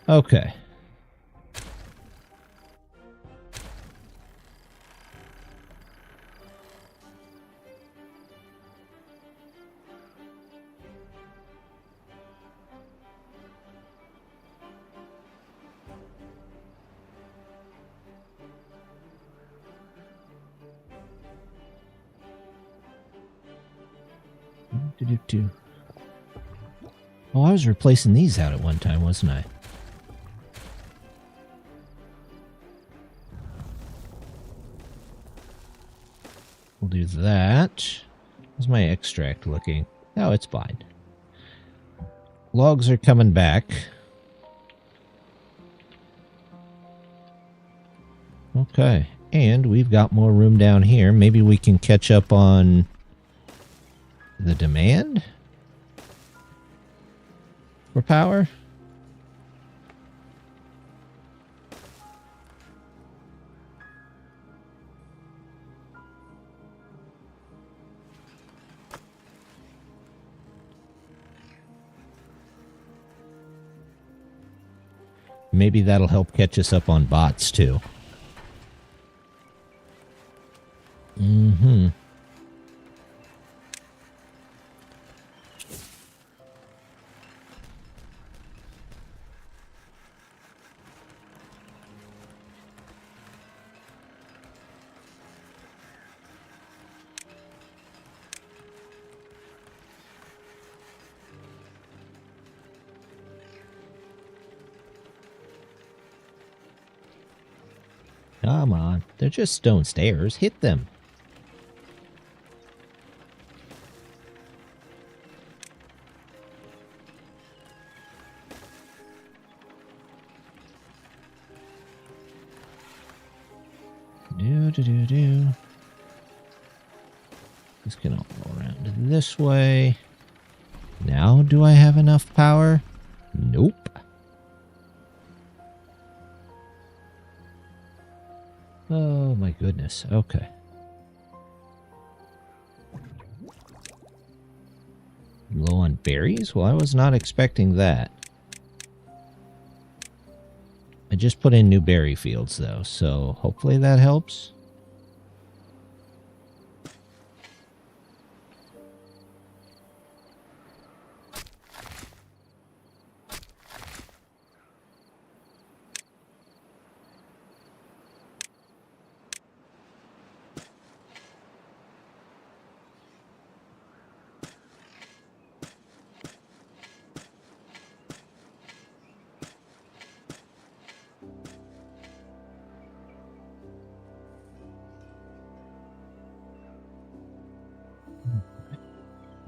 Okay. Oh, I was replacing these out at one time, wasn't I? We'll do that. How's my extract looking? Oh, it's fine. Logs are coming back. Okay. And we've got more room down here. Maybe we can catch up on the demand for power. Maybe that'll help catch us up on bots, too. Mm-hmm. Come on. They're just stone stairs. Hit them. Do. This can all go around this way. Now, do I have enough power? Nope. Oh my goodness. Okay. Low on berries? Well, I was not expecting that. I just put in new berry fields, though, so hopefully that helps.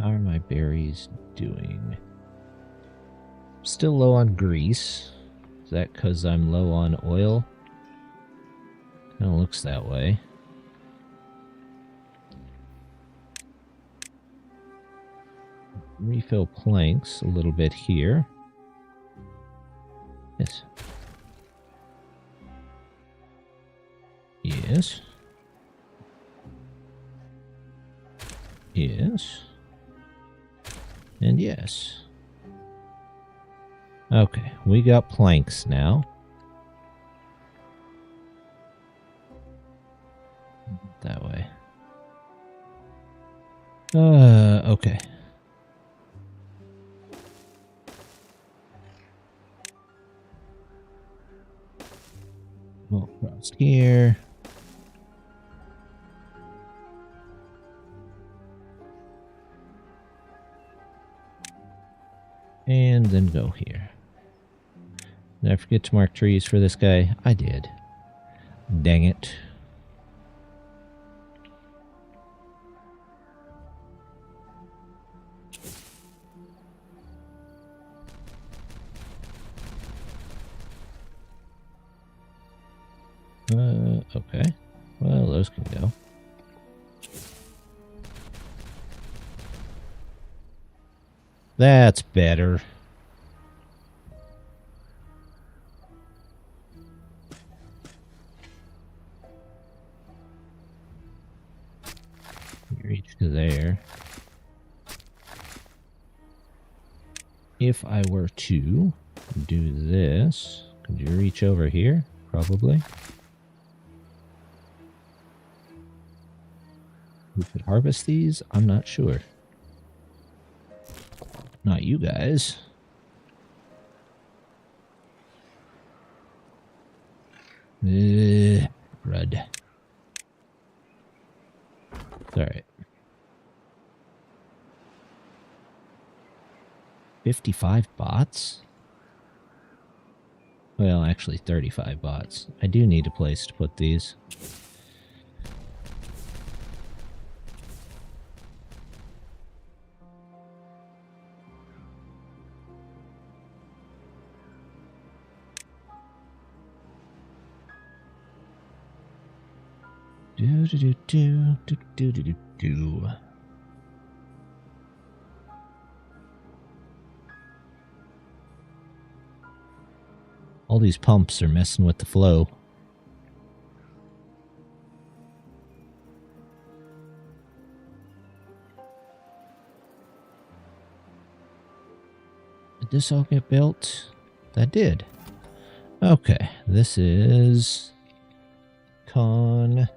How are my berries doing? Still low on grease. Is that because I'm low on oil? Kind of looks that way. Refill planks a little bit here. Yes. Yes. Yes. And yes. Okay, we got planks now. That way. Okay. Go across here. And then go here. Did I forget to mark trees for this guy? I did. Dang it. Okay. Well, those can go. That's better. You reach to there. If I were to do this, could you reach over here? Probably. We could harvest these? I'm not sure. Not you guys. Crud. It's alright. 55 bots? Well, actually 35 bots. I do need a place to put these. Do. All these pumps are messing with the flow. Did this all get built? That did. Okay, this is cornfield.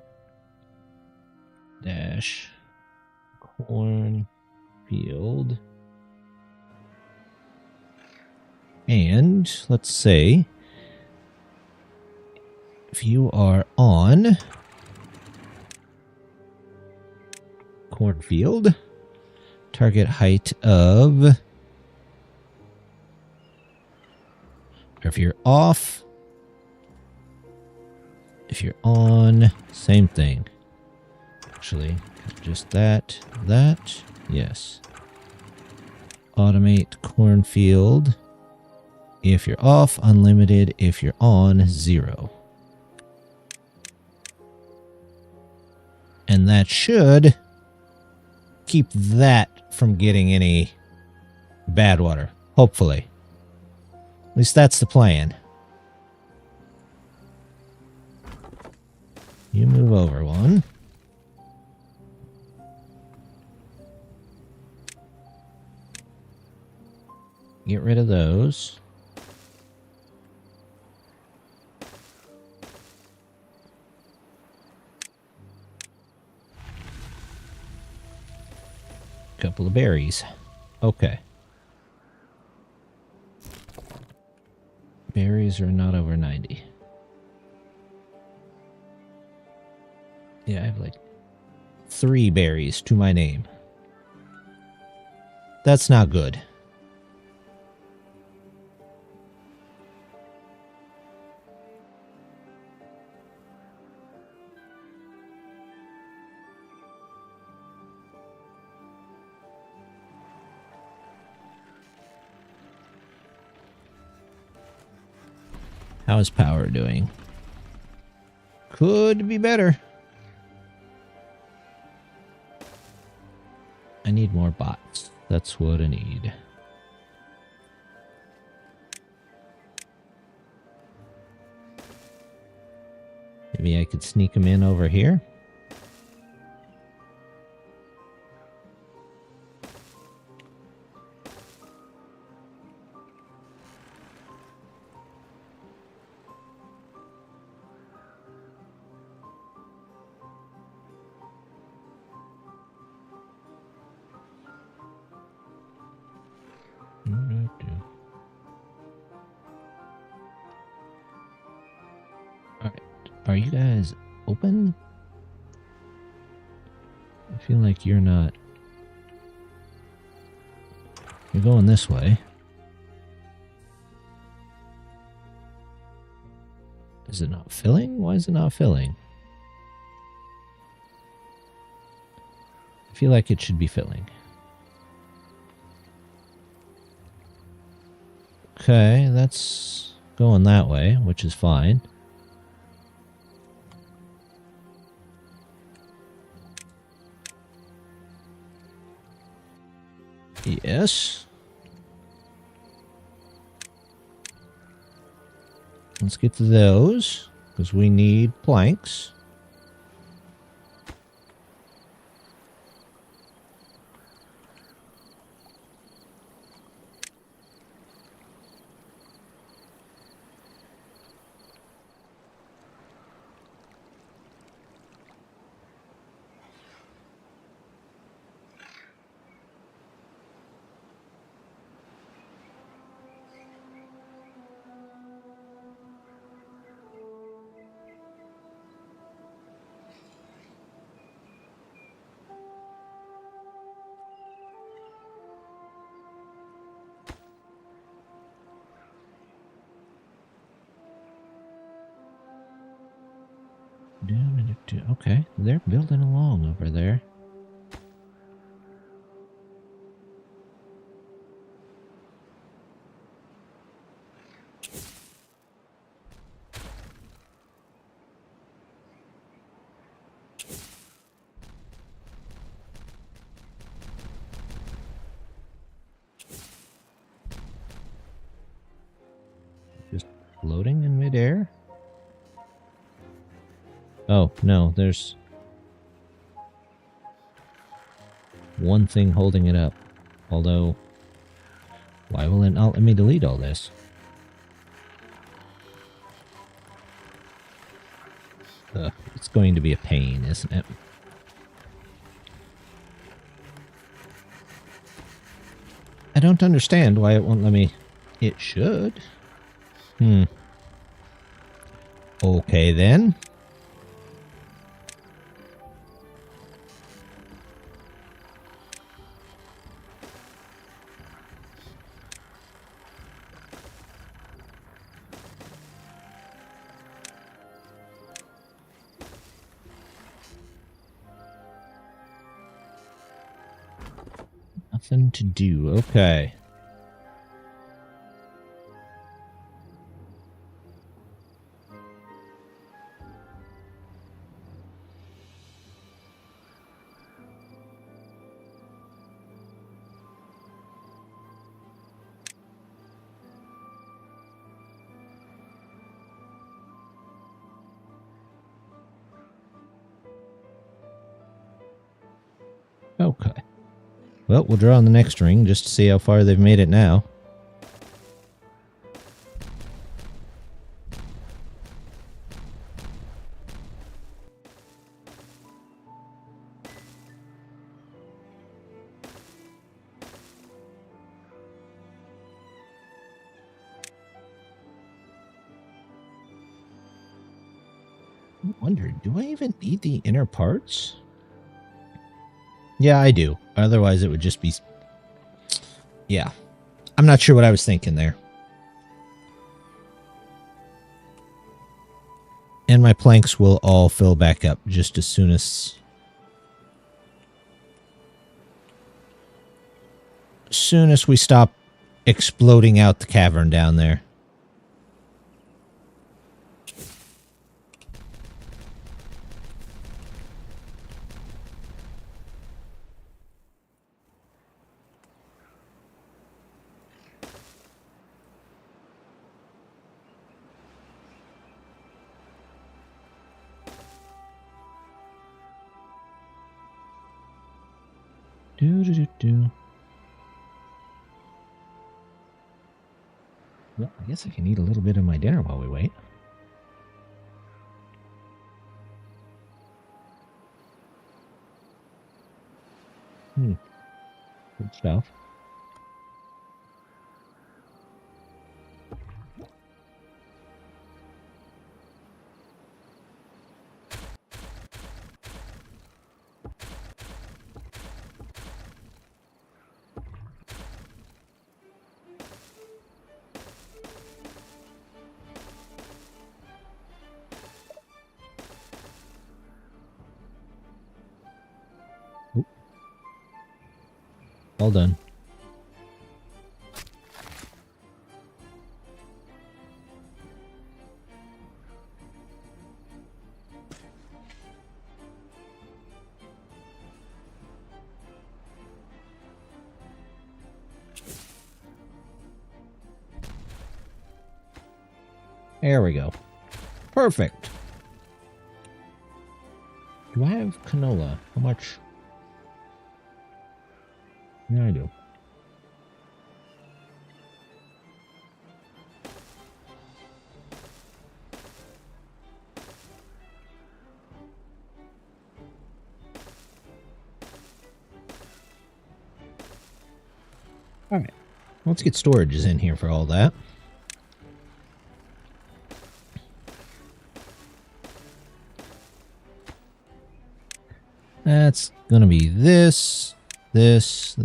And let's say if you are on cornfield, target height of, or if you're off, if you're on, same thing. Actually, just that, yes. Automate cornfield. If you're off, unlimited. If you're on, 0. And that should keep that from getting any bad water. Hopefully. At least that's the plan. You move over one. Get rid of those. Couple of berries. Okay. Berries are not over 90. Yeah, I have like 3 berries to my name. That's not good. How is power doing? Could be better. I need more bots. That's what I need. Maybe I could sneak them in over here. Alright, are you guys open? I feel like you're not. You're going this way. Is it not filling? Why is it not filling? I feel like it should be filling. Okay, that's going that way, which is fine. Yes. Let's get to those, because we need planks. Okay, they're building along over there. Just floating in midair? Oh, no, there's one thing holding it up. Although, why will it not let me delete all this? It's going to be a pain, isn't it? I don't understand why it won't let me... It should. Okay, then. Nothing to do. Okay. Okay. Well, we'll draw on the next ring just to see how far they've made it now. I wonder, do I even need the inner parts? Yeah, I do. Otherwise, it would just be... Yeah. I'm not sure what I was thinking there. And my planks will all fill back up just as soon as... we stop exploding out the cavern down there. Do. Well, I guess I can eat a little bit of my dinner while we wait. Good stuff. All done. There we go. Perfect. Do I have canola? How much? Yeah, I do. All right. Let's get storages in here for all that. That's going to be this, this.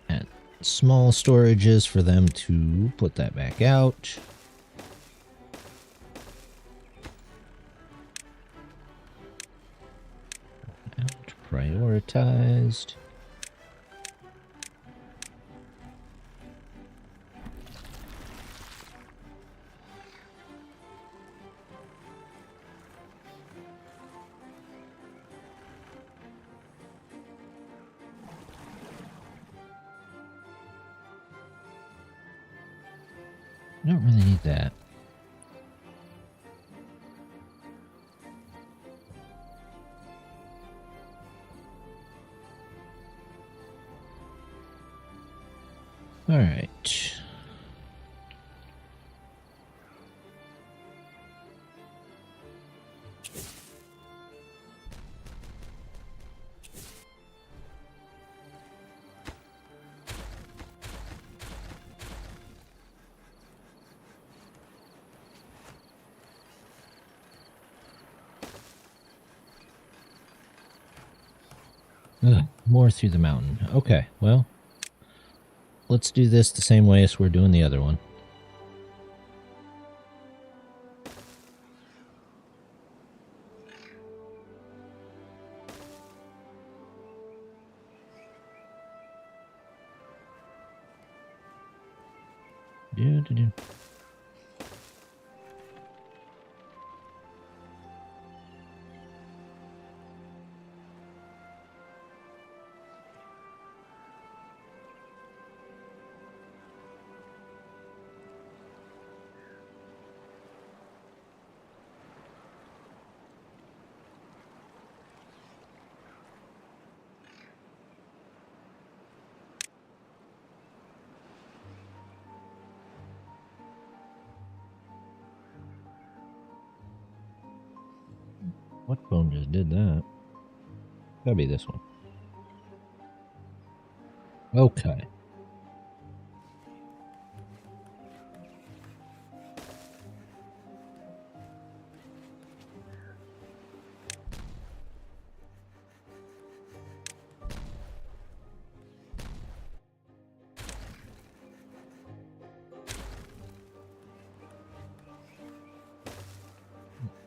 And small storages for them to put that back out. Out, prioritized. I don't really need that. All right. Ugh, more through the mountain. Okay, well, let's do this the same way as we're doing the other one. Do. What phone just did that? Gotta be this one. Okay.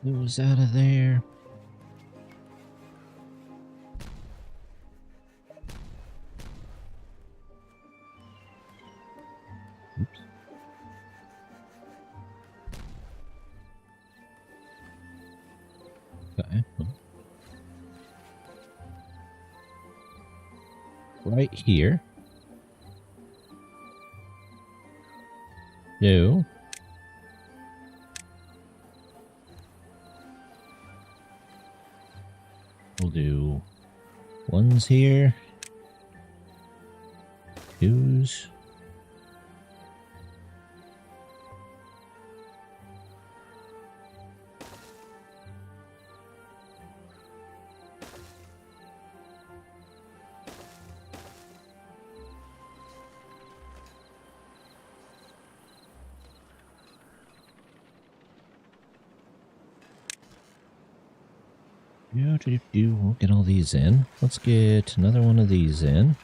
It was out of there. Oops. Okay. Right here. No. We'll do ones here. Twos. We'll get all these in. Let's get another one of these in.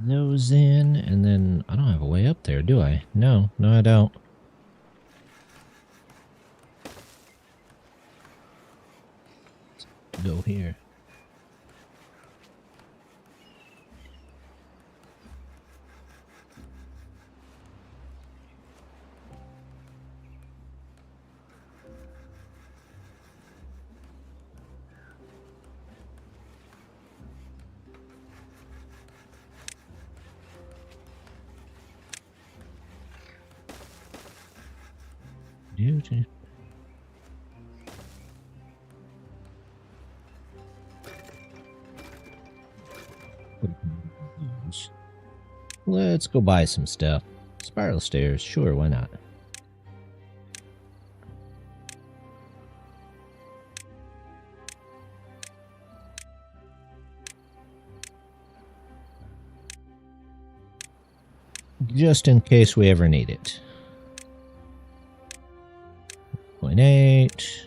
those in, and then I don't have a way up there, do I? No, I don't. Let's go here. Let's go buy some stuff. Spiral stairs, sure, why not? Just in case we ever need it. 0.8.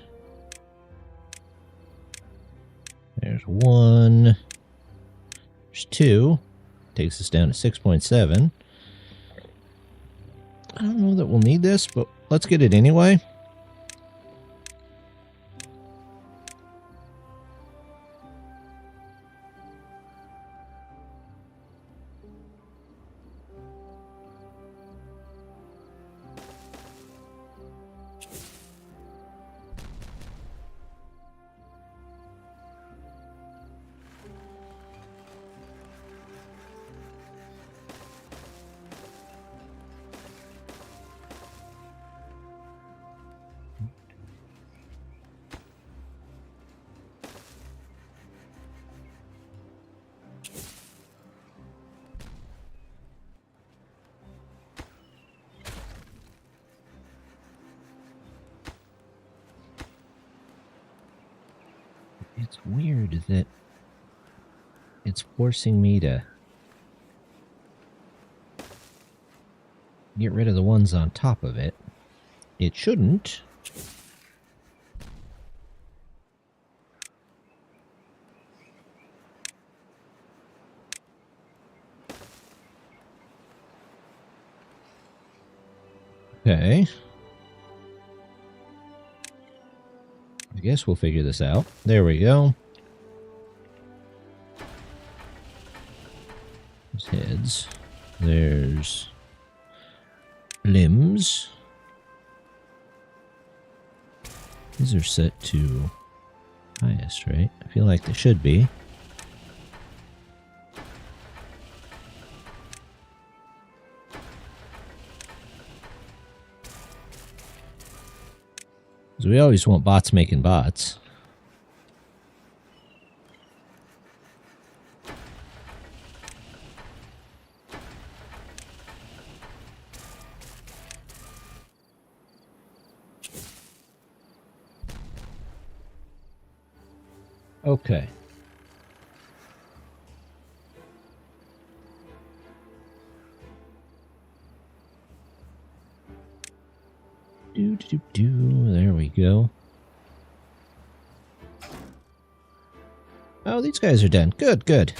There's 1. There's 2. Takes us down to 6.7. I don't know that we'll need this, but let's get it anyway. It's weird that it's forcing me to get rid of the ones on top of it. It shouldn't. Okay. I guess we'll figure this out. There we go. There's heads. There's limbs. These are set to highest, right? I feel like they should be. Because we always want bots making bots. Okay. There we go. Oh, these guys are done. Good, good.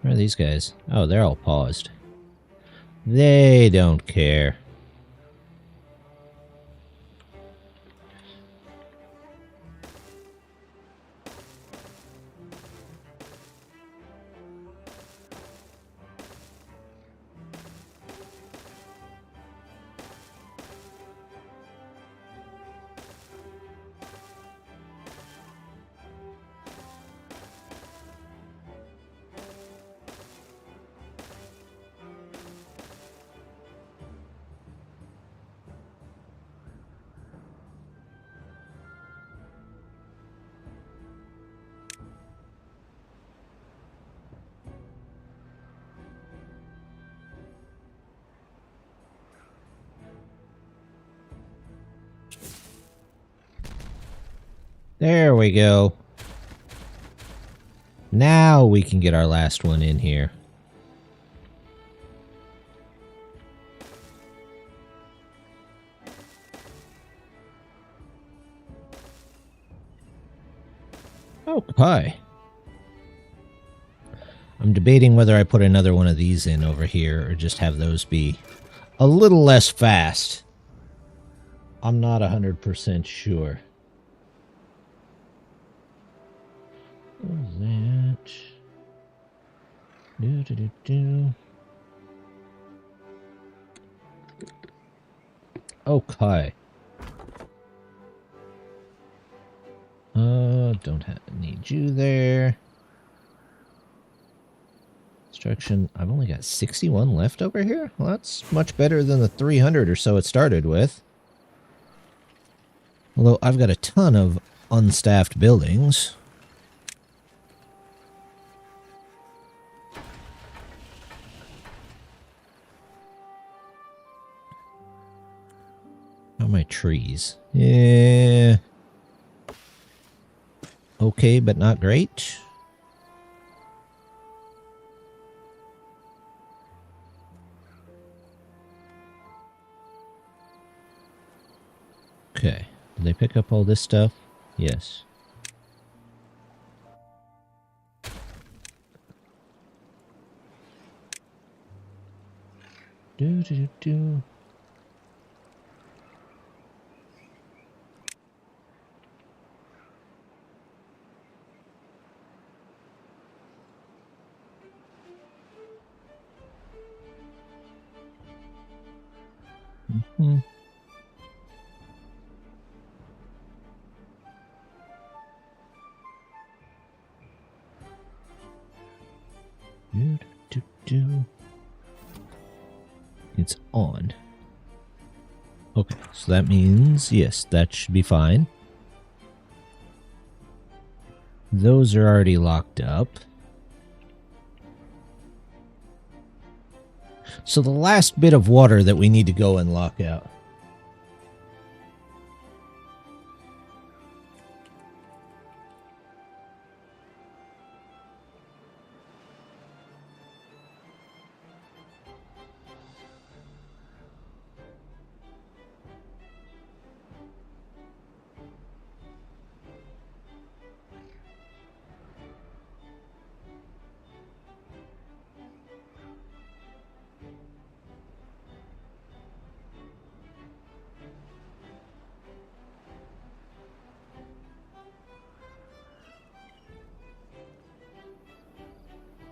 Where are these guys? Oh, they're all paused. They don't care. There we go. Now we can get our last one in here. Oh, Hi. I'm debating whether I put another one of these in over here or just have those be a little less fast. I'm not 100% sure. What is that? Okay. Don't need you there. Instruction. I've only got 61 left over here. Well, that's much better than the 300 or so it started with. Although I've got a ton of unstaffed buildings. How are my trees? Yeah. Okay, but not great. Okay. Did they pick up all this stuff? Yes. Do. Mm-hmm. It's on. Okay, so that means, yes, that should be fine. Those are already locked up. So the last bit of water that we need to go and lock out.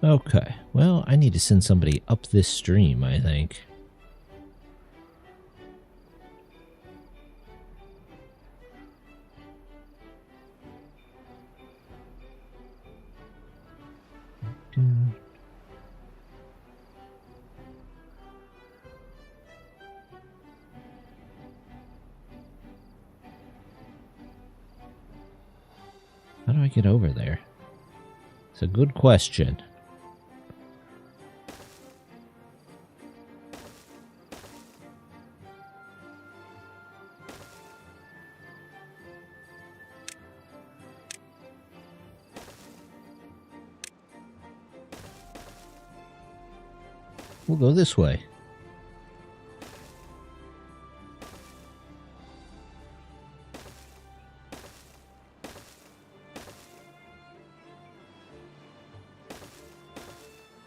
Okay, well, I need to send somebody up this stream, I think. How do I get over there? It's a good question. We'll go this way.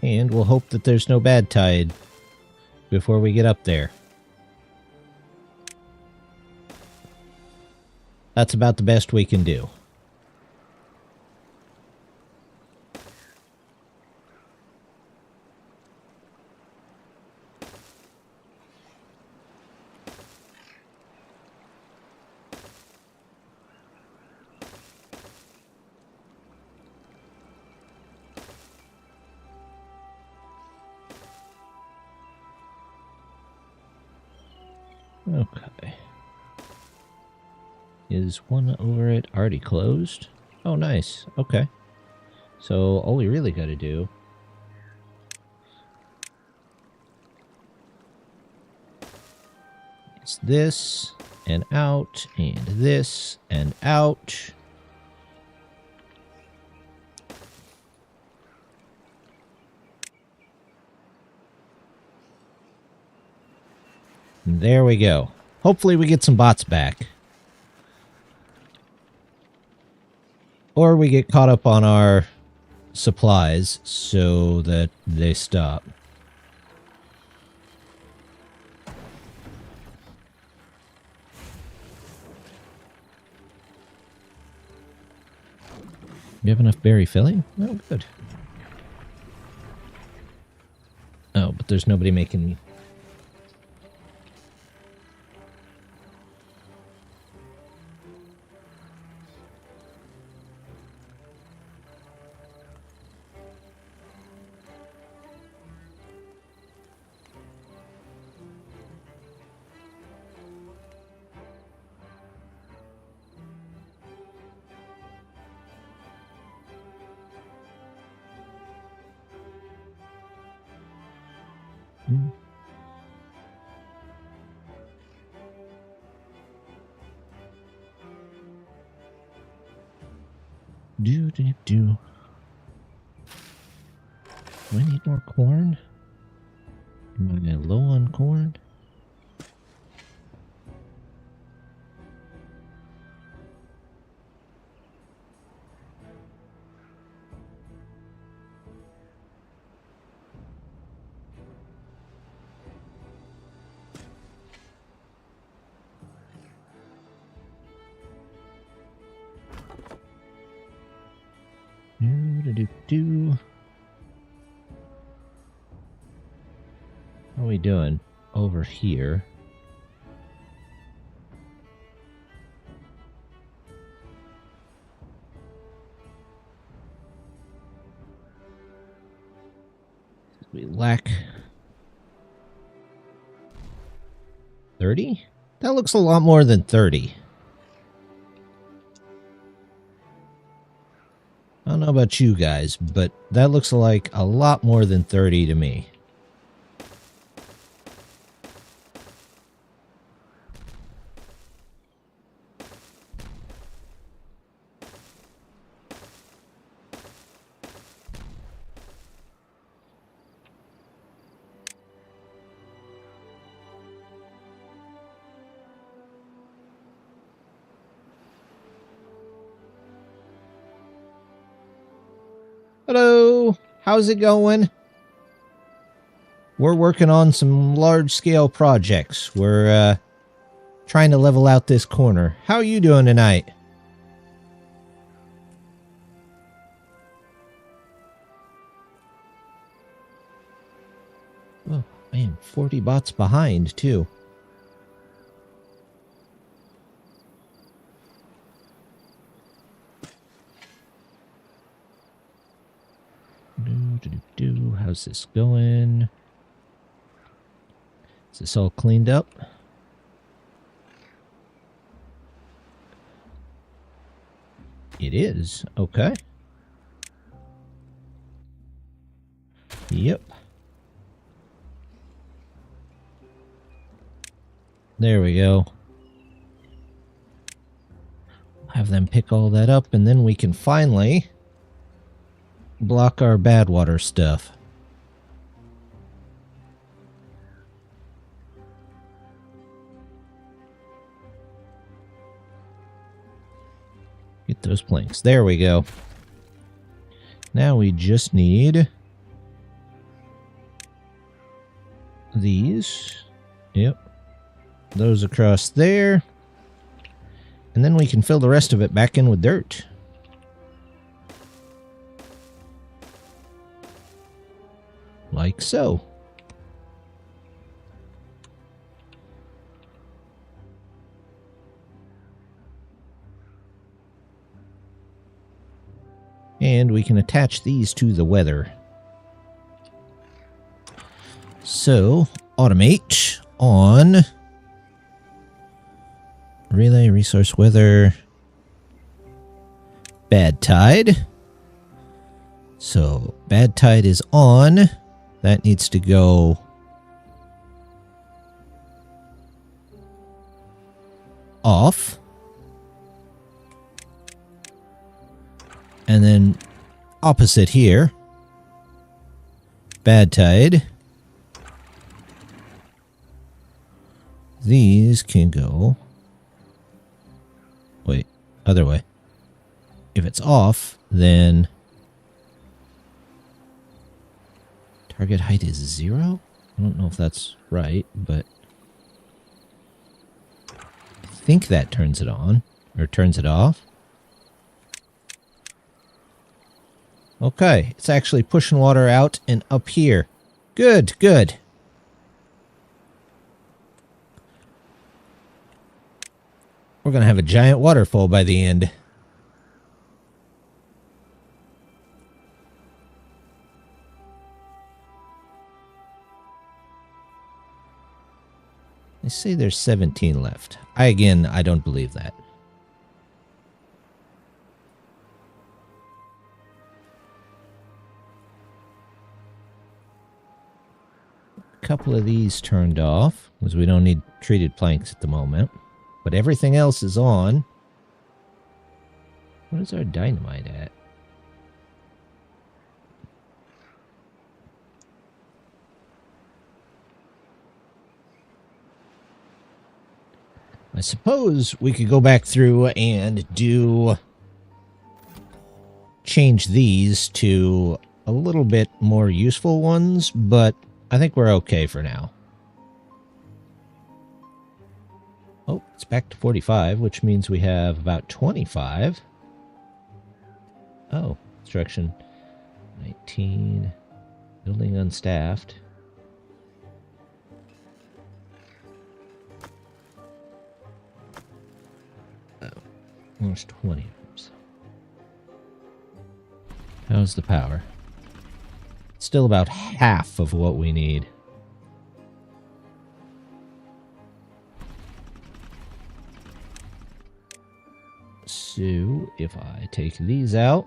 And we'll hope that there's no bad tide before we get up there. That's about the best we can do. Okay. Is one over it already closed? Oh, nice. Okay. So all we really got to do is this and out and this and out. And there we go. Hopefully we get some bots back. Or we get caught up on our supplies so that they stop. You have enough berry filling? Oh, good. Oh, but there's nobody making... Do. Do I need more corn? Am I low on corn? Do. How are we doing over here? We lack 30? That looks a lot more than 30. I don't know about you guys, but that looks like a lot more than 30 to me. Hello, how's it going? We're working on some large-scale projects. We're trying to level out this corner. How are you doing tonight? Oh, I am 40 bots behind, too. How's this going? Is this all cleaned up? It is. Okay. Yep. There we go. Have them pick all that up, and then we can finally block our bad water stuff. Get those planks. There we go. Now we just need these. Yep. Those across there. And then we can fill the rest of it back in with dirt. Like so. And we can attach these to the weather. So, automate on relay, resource, weather, bad tide. So, bad tide is on. That needs to go off. And then opposite here, bad tide. These can go, wait, other way. if it's off, then target height is 0? I don't know if that's right, but I think that turns it on, or turns it off. Okay, it's actually pushing water out and up here. Good, good. We're going to have a giant waterfall by the end. They say there's 17 left. I don't believe that. A couple of these turned off, because we don't need treated planks at the moment. But everything else is on. What is our dynamite at? I suppose we could go back through and change these to a little bit more useful ones, but I think we're okay for now. Oh, it's back to 45, which means we have about 25. Oh, construction 19, building unstaffed. Oh, there's 20 of them. How's the power? Still about half of what we need. So, if I take these out,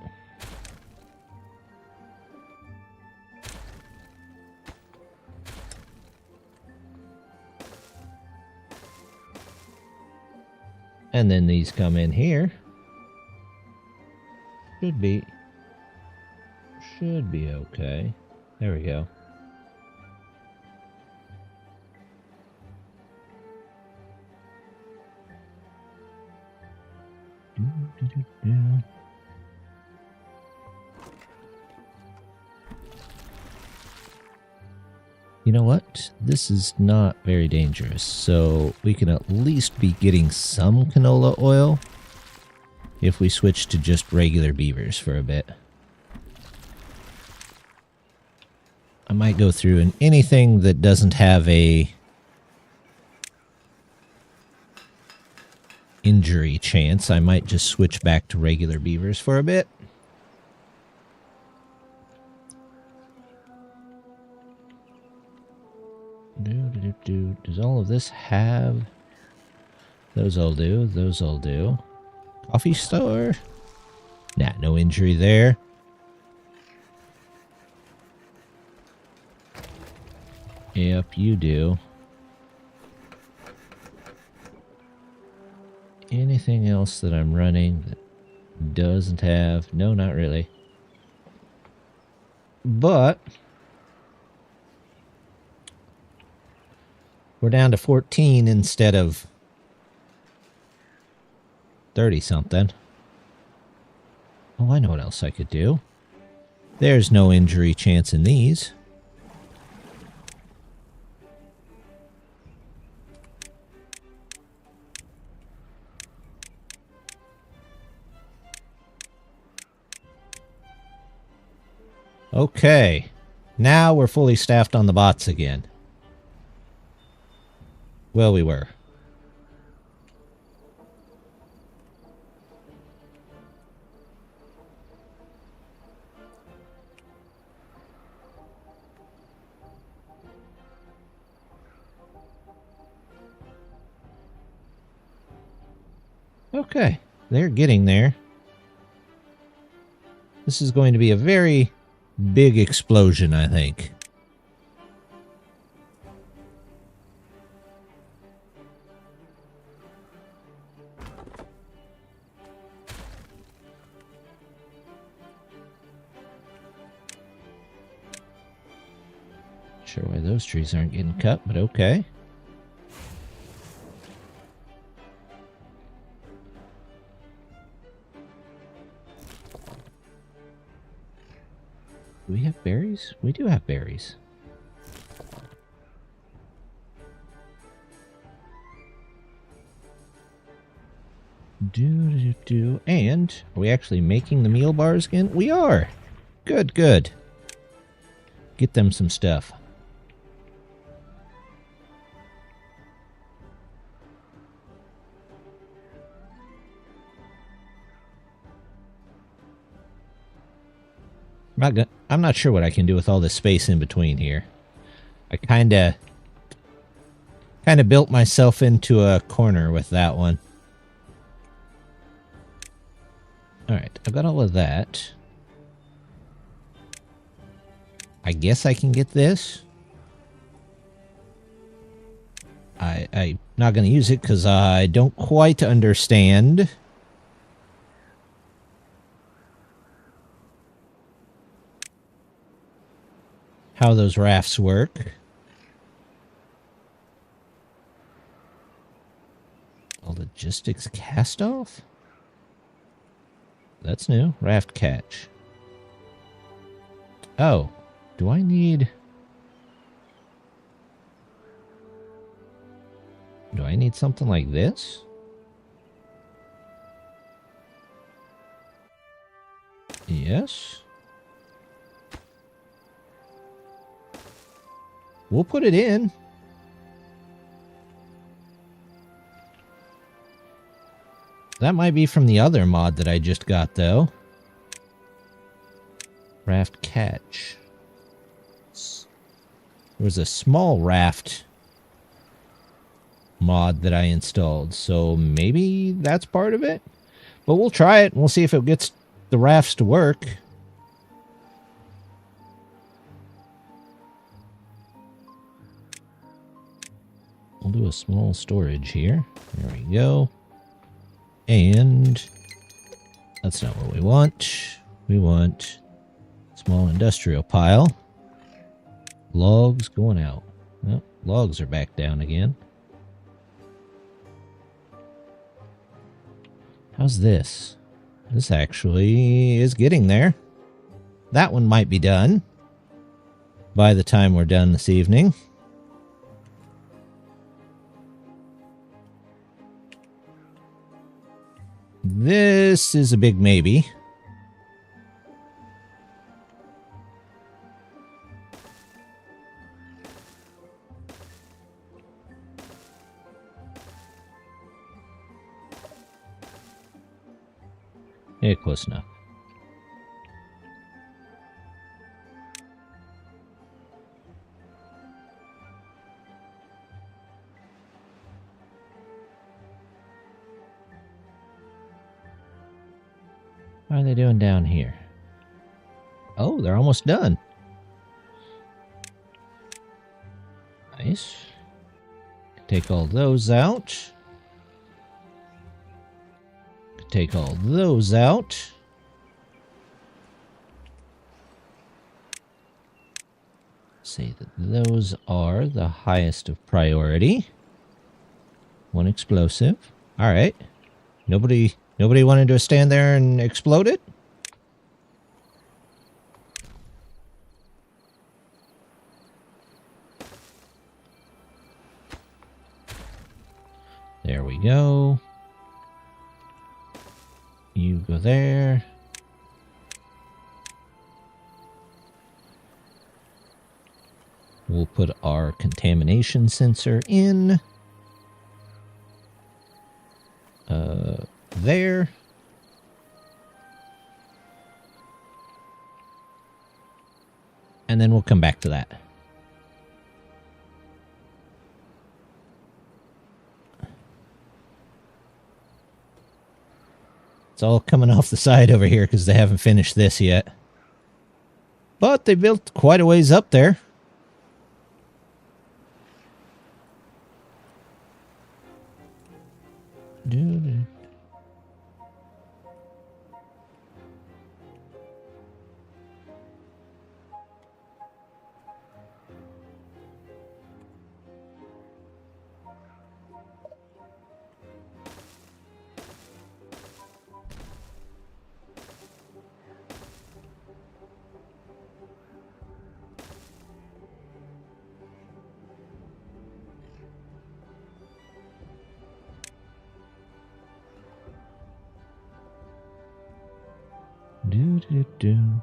and then these come in here, should be okay. There we go. You know what? This is not very dangerous, so we can at least be getting some canola oil if we switch to just regular beavers for a bit. I might go through and anything that doesn't have a injury chance, I might just switch back to regular beavers for a bit. Does all of this have... Those all do. Those all do. Coffee store? Nah, no injury there. Yep, you do. Anything else that I'm running that doesn't have... No, not really. But... we're down to 14 instead of 30-something. Oh, I know what else I could do. There's no injury chance in these. Okay. Now we're fully staffed on the bots again. Well, we were. Okay, they're getting there. This is going to be a very big explosion, I think. Sure why those trees aren't getting cut, but okay. Do we have berries? We do have berries. And are we actually making the meal bars again? We are. Good, good. Get them some stuff. I'm not sure what I can do with all this space in between here. I kind of built myself into a corner with that one. All right, I've got all of that. I guess I can get this. I'm not going to use it because I don't quite understand how those rafts work. A logistics cast off? That's new. Raft catch. Oh, do I need... Do I need something like this? Yes. We'll put it in. That might be from the other mod that I just got, though. Raft catch. There was a small raft mod that I installed, so maybe that's part of it? But we'll try it, and we'll see if it gets the rafts to work. We'll do a small storage here. There we go. And that's not what we want. We want small industrial pile. Logs going out. Well, logs are back down again. How's this? This actually is getting there. That one might be done by the time we're done this evening. This is a big maybe. Yeah, close enough. What are they doing down here? Oh, they're almost done. Nice. Take all those out. Take all those out. Say that those are the highest of priority. One explosive. All right. Nobody wanted to stand there and explode it? There we go. You go there. We'll put our contamination sensor in. There. And then we'll come back to that. It's all coming off the side over here because they haven't finished this yet. But they built quite a ways up there. Do-do-do.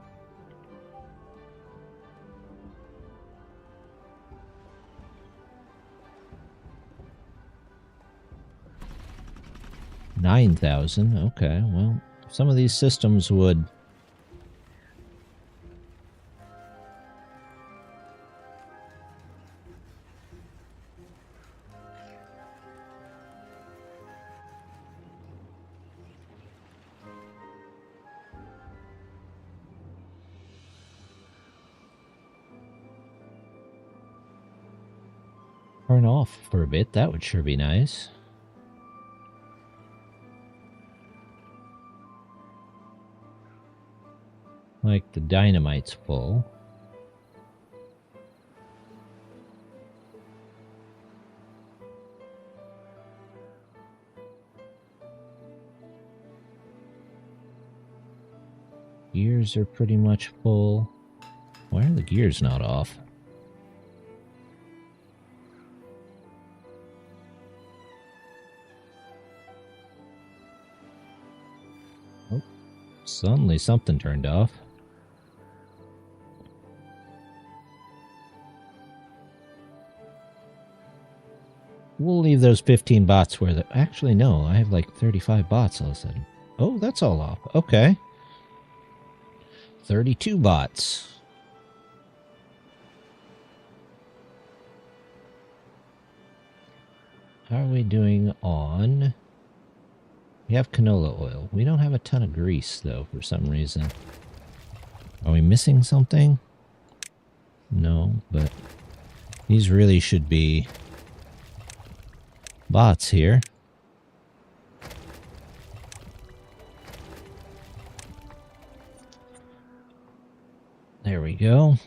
$9,000. Okay, well, some of these systems would. Turn off for a bit. That would sure be nice. Like the dynamite's full. Gears are pretty much full. Why are the gears not off? Oh, suddenly something turned off. We'll leave those 15 bots where the... Actually, no. I have like 35 bots all of a sudden. Oh, that's all off. Okay. 32 bots. How are we doing on... We have canola oil. We don't have a ton of grease, though, for some reason. Are we missing something? No, but these really should be bots here. There we go.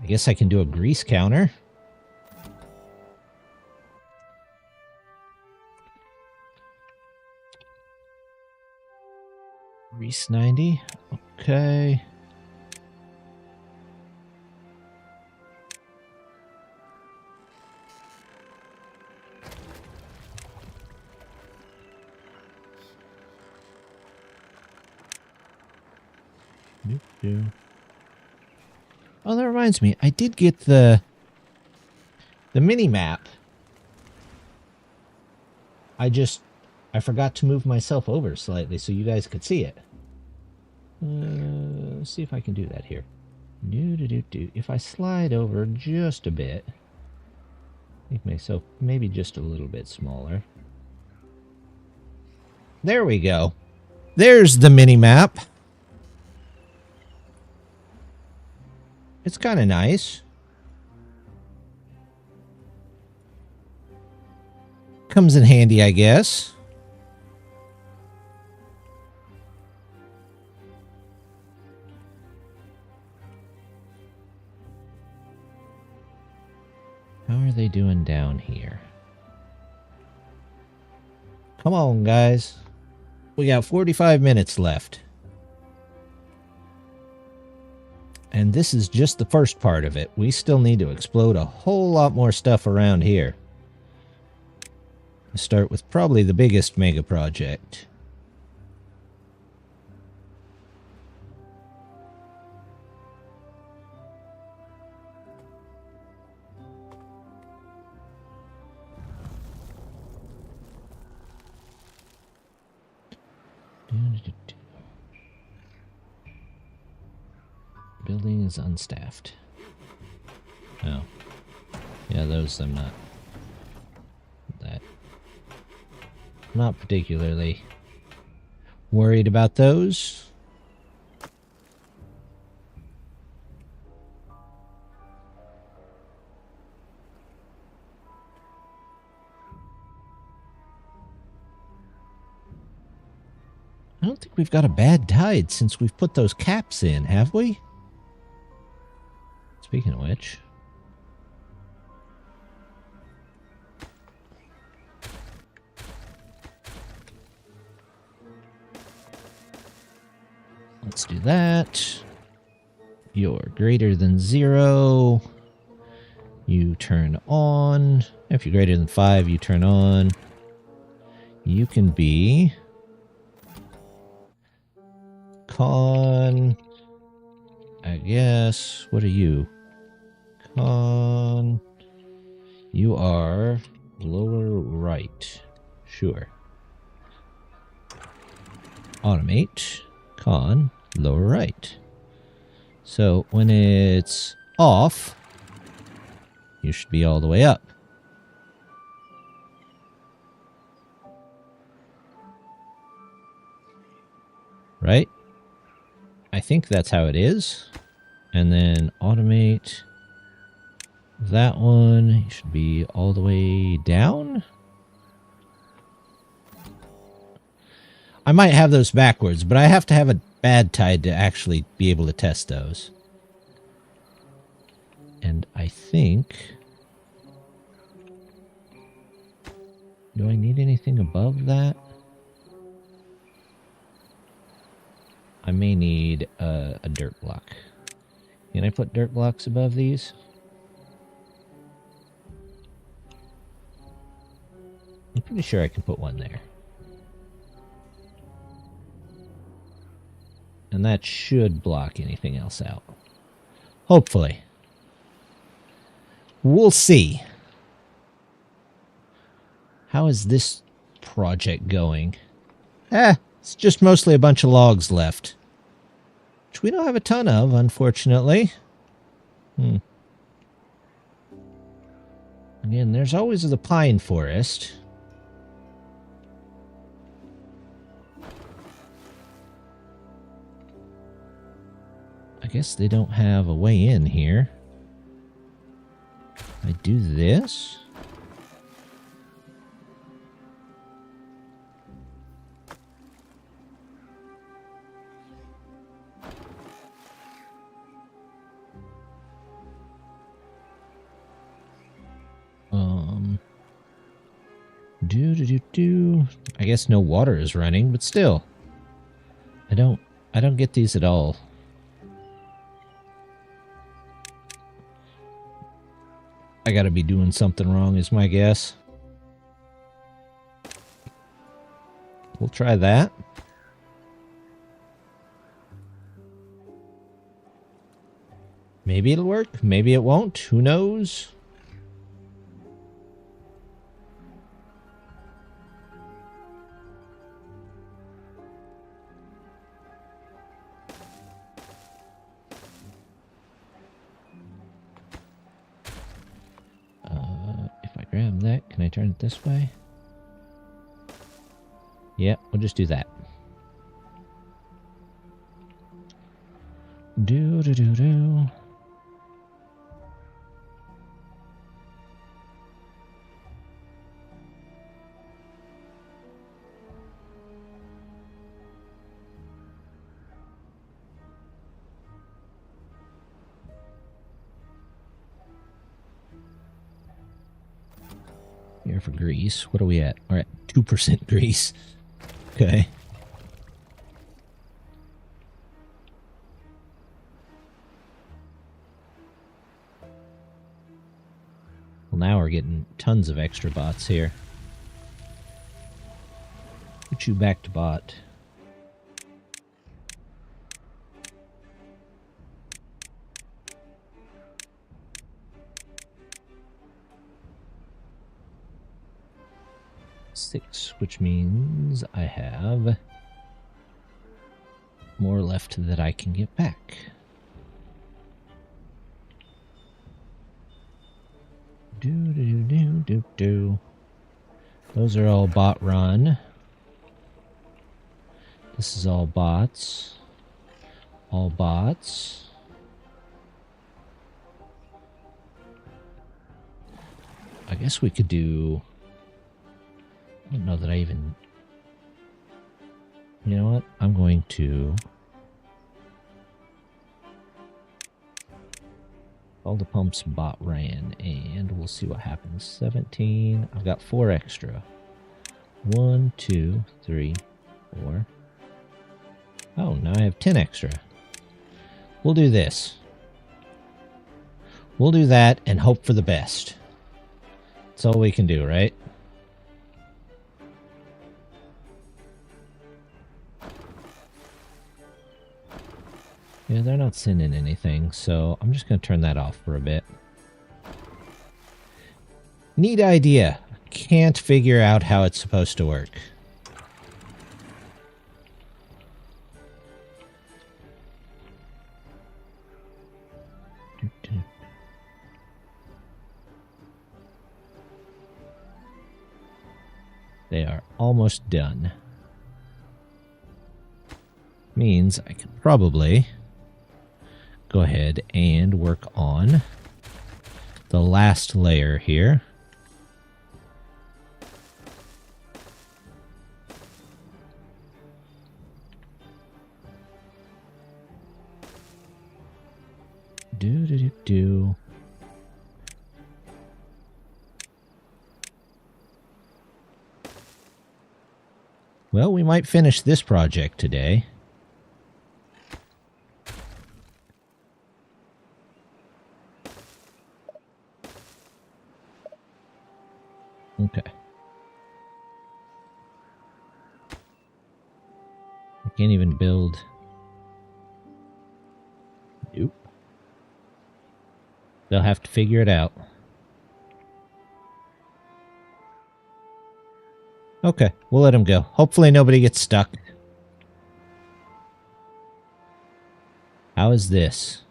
I guess I can do a grease counter. Grease 90. Okay. Oh, that reminds me. I did get the mini map. I forgot to move myself over slightly so you guys could see it. Let's see if I can do that here. If I slide over just a bit, make myself maybe just a little bit smaller. There we go. There's the mini map. It's kind of nice. Comes in handy, I guess. How are they doing down here? Come on, guys. We got 45 minutes left. And this is just the first part of it. We still need to explode a whole lot more stuff around here. Let's start with probably the biggest mega project. Building is unstaffed. Oh. Yeah, those I'm not... Not particularly worried about those. I don't think we've got a bad tide since we've put those caps in, have we? Speaking of which... Let's do that. You're greater than 0. You turn on. If you're greater than 5, you turn on. You can be con, I guess, what are you? Con, you are lower right. Sure. Automate, con, lower right. So when it's off, you should be all the way up. Right? I think that's how it is. And then automate that one. You should be all the way down. I might have those backwards, but I have to have a bad tide to actually be able to test those. And I think... Do I need anything above that? I may need a dirt block. Can I put dirt blocks above these? I'm pretty sure I can put one there. And that should block anything else out. Hopefully. We'll see. How is this project going? It's just mostly a bunch of logs left. Which we don't have a ton of, unfortunately. Again, there's always the pine forest. I guess they don't have a way in here. I do this. I guess no water is running, but still. I don't get these at all. I gotta be doing something wrong is my guess. We'll try that. Maybe it'll work, maybe it won't, who knows? If I grab that, can I turn it this way? Yeah, we'll just do that. Do. Here for grease. What are we at? We're at 2% grease. Okay. Well, now we're getting tons of extra bots here. Put you back to bot. Six, which means I have more left that I can get back. Do. Those are all bot run. This is all bots. All bots. I guess we could do... I don't know that I even... You know what? I'm going to... All the pumps bot ran, and we'll see what happens. 17. I've got 4 extra. 1, 2, 3, 4. Oh, now I have 10 extra. We'll do this. We'll do that and hope for the best. That's all we can do, right? Yeah, they're not sending anything, so I'm just going to turn that off for a bit. Neat idea. Can't figure out how it's supposed to work. They are almost done. Means I can probably go ahead and work on the last layer here. Do. Well, we might finish this project today. Okay. I can't even build. Nope. They'll have to figure it out. Okay, we'll let them go. Hopefully nobody gets stuck. How is this?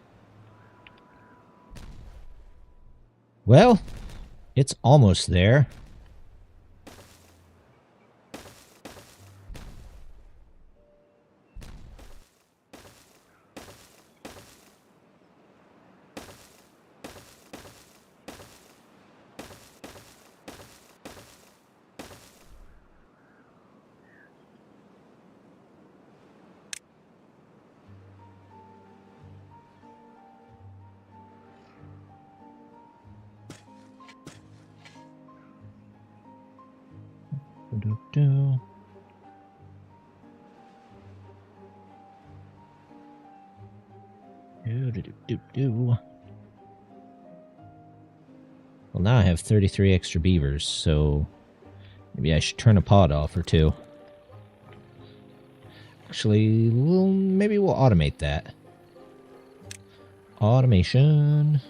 Well, it's almost there. Well, now I have 33 extra beavers, so maybe I should turn a pod off or two. Actually, maybe we'll automate that. Automation.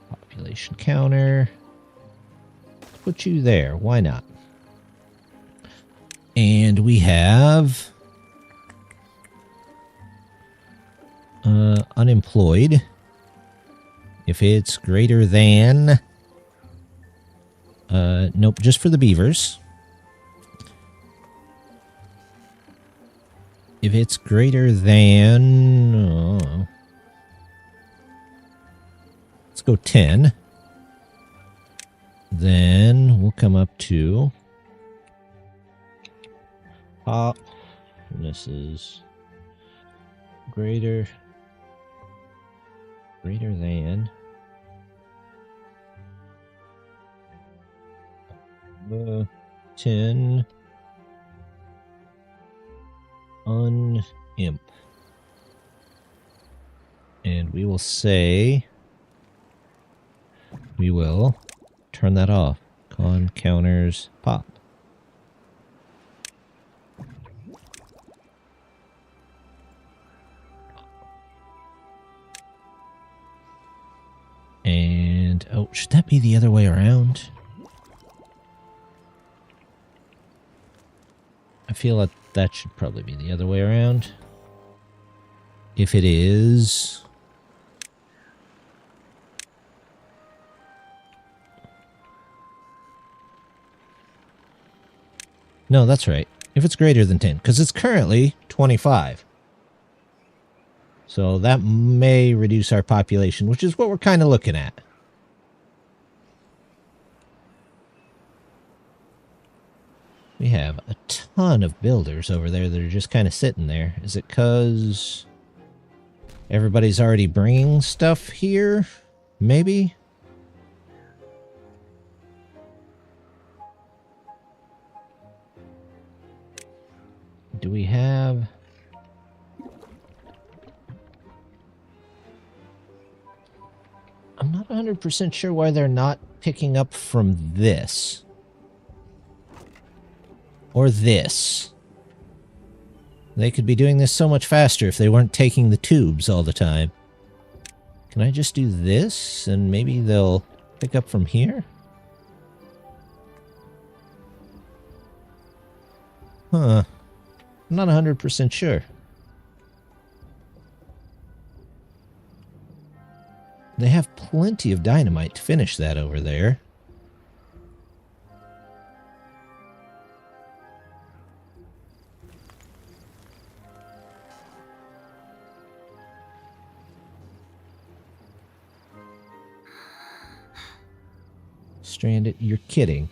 Population counter. Put you there. Why not? And we have unemployed. If it's greater than... nope, just for the beavers. If it's greater than... let's go 10. Then we'll come up to... pop. And this is greater than 10 unimp. And we will say we will turn that off. Con counters pop. And, oh, should that be the other way around? I feel like that should probably be the other way around. If it is... no, that's right. If it's greater than 10, because it's currently 25. So that may reduce our population, which is what we're kind of looking at. We have a ton of builders over there that are just kind of sitting there. Is it because everybody's already bringing stuff here? Maybe? Do we have... I'm not 100% sure why they're not picking up from this. Or this. They could be doing this so much faster if they weren't taking the tubes all the time. Can I just do this and maybe they'll pick up from here? Huh. I'm not 100% sure. They have plenty of dynamite to finish that over there. Stranded? You're kidding.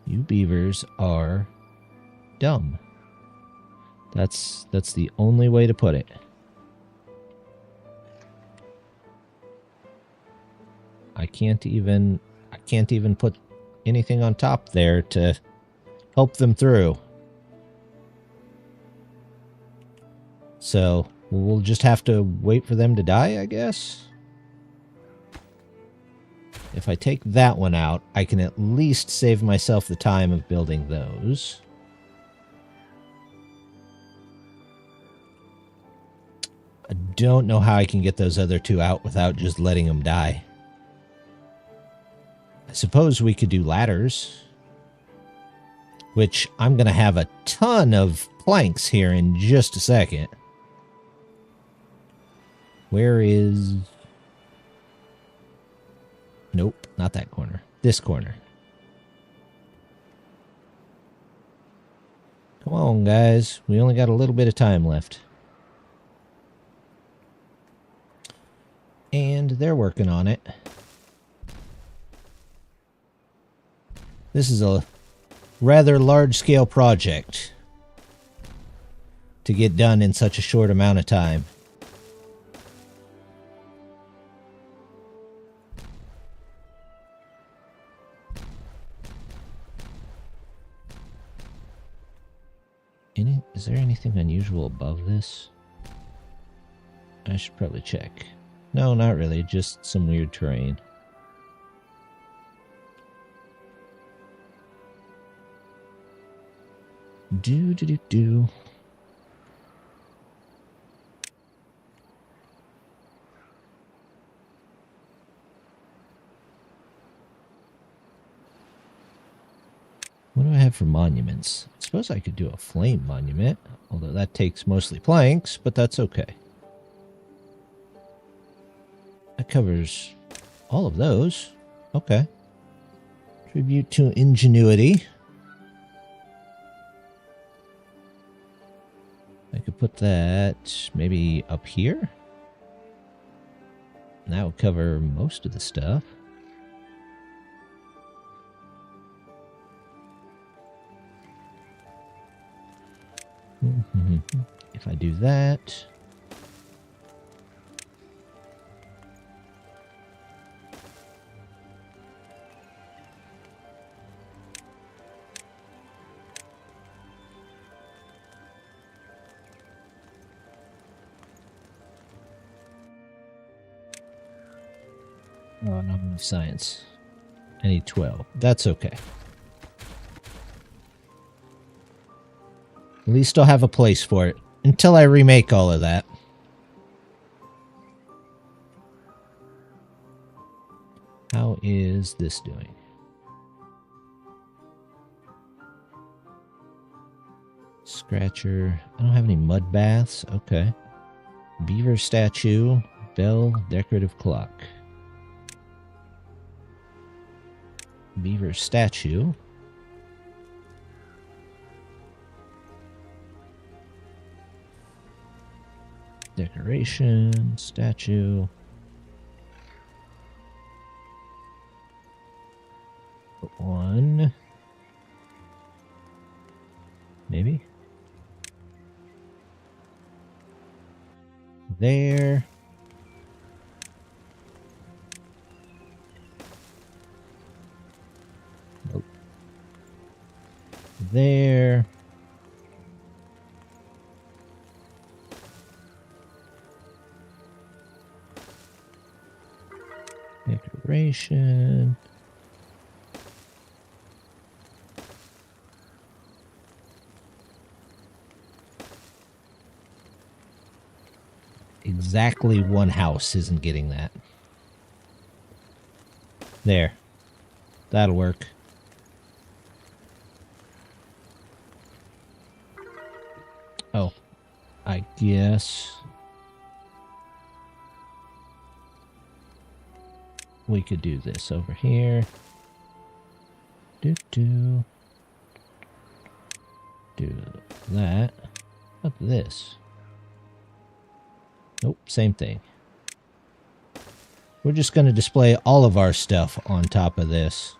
You beavers are dumb. That's the only way to put it. I can't even put anything on top there to help them through. So we'll just have to wait for them to die, I guess. If I take that one out, I can at least save myself the time of building those. I don't know how I can get those other two out without just letting them die. I suppose we could do ladders, which I'm going to have a ton of planks here in just a second. Where is... Nope, not that corner. This corner. Come on, guys. We only got a little bit of time left. And they're working on it. This is a rather large-scale project to get done in such a short amount of time. Is there anything unusual above this? I should probably check. No, not really. Just some weird terrain. Do. What do I have for monuments? I suppose I could do a flame monument, although that takes mostly planks, but that's okay. That covers all of those. Okay. Tribute to ingenuity. I could put that maybe up here. And that would cover most of the stuff. If I do that... Oh, I don't have enough science. I need 12. That's okay. At least I'll have a place for it. Until I remake all of that. How is this doing? Scratcher. I don't have any mud baths. Okay. Beaver statue. Bell decorative clock. Beaver statue. Decoration, statue. Put one. Maybe. There. Nope. There. Decoration. exactly one house isn't getting that. There. That'll work. Oh, I guess we could do this over here. Do that. What's this? Nope, same thing. We're just going to display all of our stuff on top of this.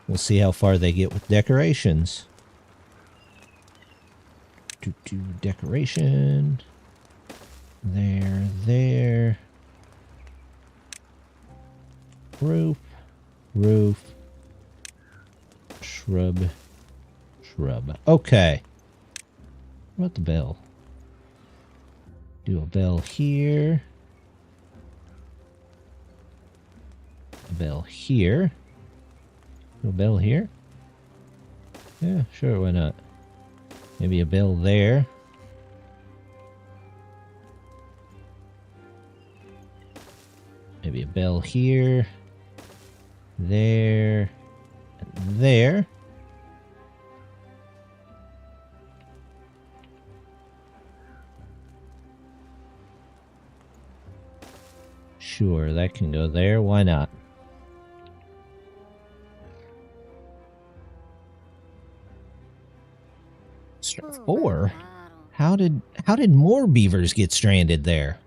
We'll see how far they get with decorations. Decoration. There. Roof. Shrub. Okay. What about the bell? Do a bell here. A bell here. Do a bell here? Yeah, sure, why not? Maybe a bell there. Maybe a bell here. There. And there. Sure, that can go there. Why not? Four? How did more beavers get stranded there?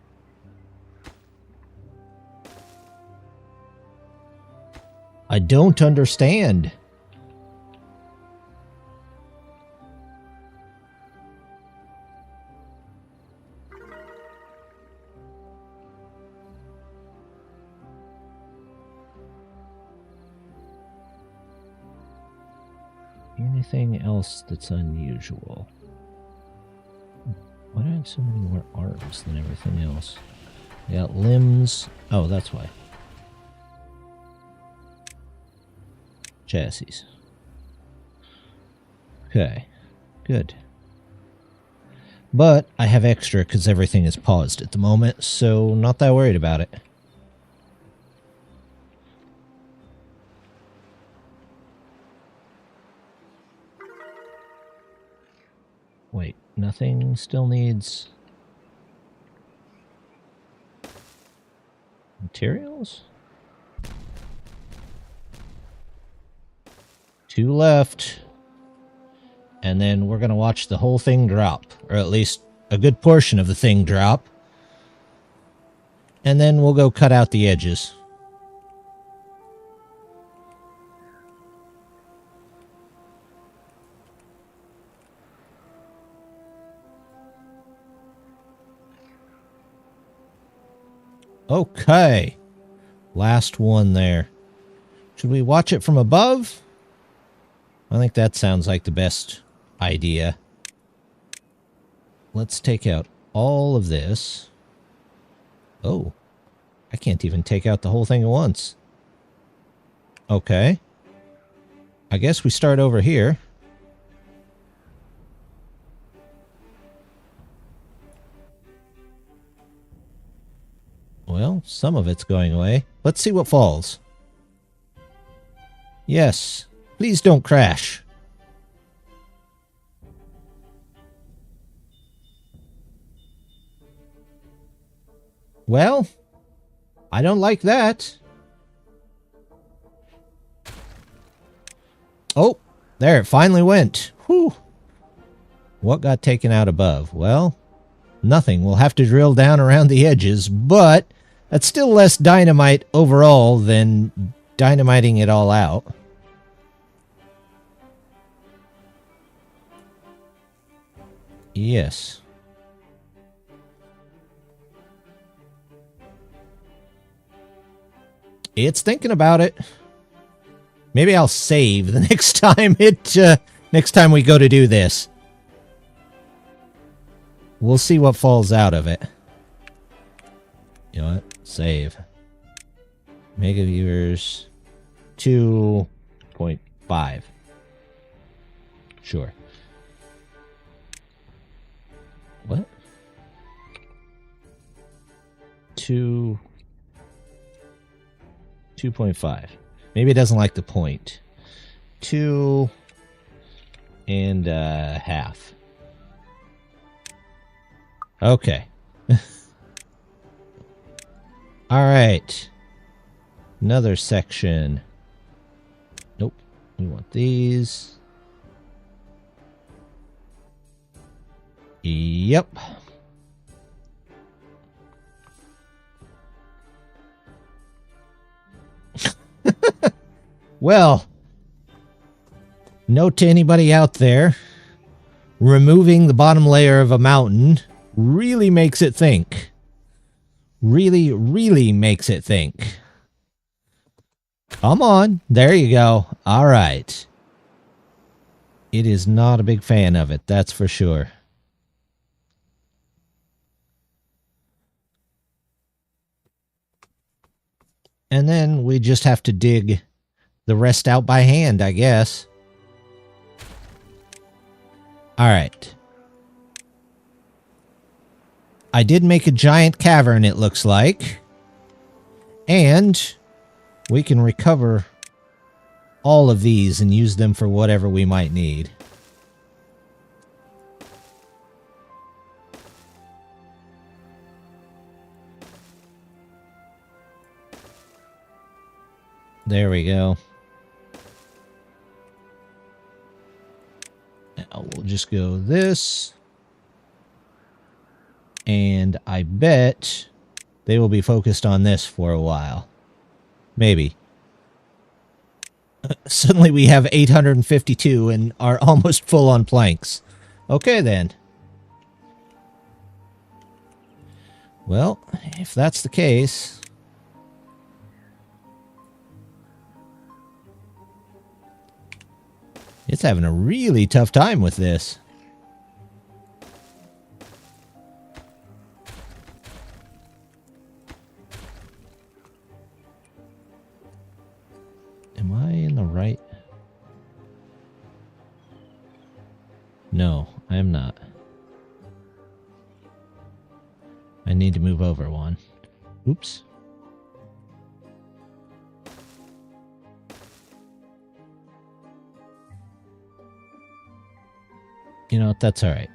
I don't understand. Anything else that's unusual? Why do I have so many more arms than everything else? I got limbs. Oh, that's why. Chassis. Okay, good. But I have extra because everything is paused at the moment, so not that worried about it. Wait, nothing still needs materials? 2 left. And then we're going to watch the whole thing drop. Or at least a good portion of the thing drop. And then we'll go cut out the edges. Okay. Last one there. Should we watch it from above? I think that sounds like the best idea. Let's take out all of this. Oh. I can't even take out the whole thing at once. Okay. I guess we start over here. Well, some of it's going away. Let's see what falls. Yes. Please don't crash. Well, I don't like that. Oh, there, it finally went. Whew. What got taken out above? Well, nothing. We'll have to drill down around the edges, but that's still less dynamite overall than dynamiting it all out. Yes. It's thinking about it. Maybe I'll save the next time next time we go to do this. We'll see what falls out of it. You know what? Save. Mega viewers. 2.5. Sure. What? 2.5. Maybe it doesn't like the point. 2.5. Okay. All right. Another section. Nope. We want these. Yep. Well, note to anybody out there, removing the bottom layer of a mountain really makes it think. Really, really makes it think. Come on. There you go. All right. It is not a big fan of it, that's for sure. And then we just have to dig the rest out by hand, I guess. All right. I did make a giant cavern, it looks like. And we can recover all of these and use them for whatever we might need. There we go. Now we'll just go this. And I bet they will be focused on this for a while. Maybe. Suddenly we have 852 and are almost full on planks. Okay then. Well, if that's the case... It's having a really tough time with this. Am I in the right? No, I am not. I need to move over one. Oops. You know what, that's alright.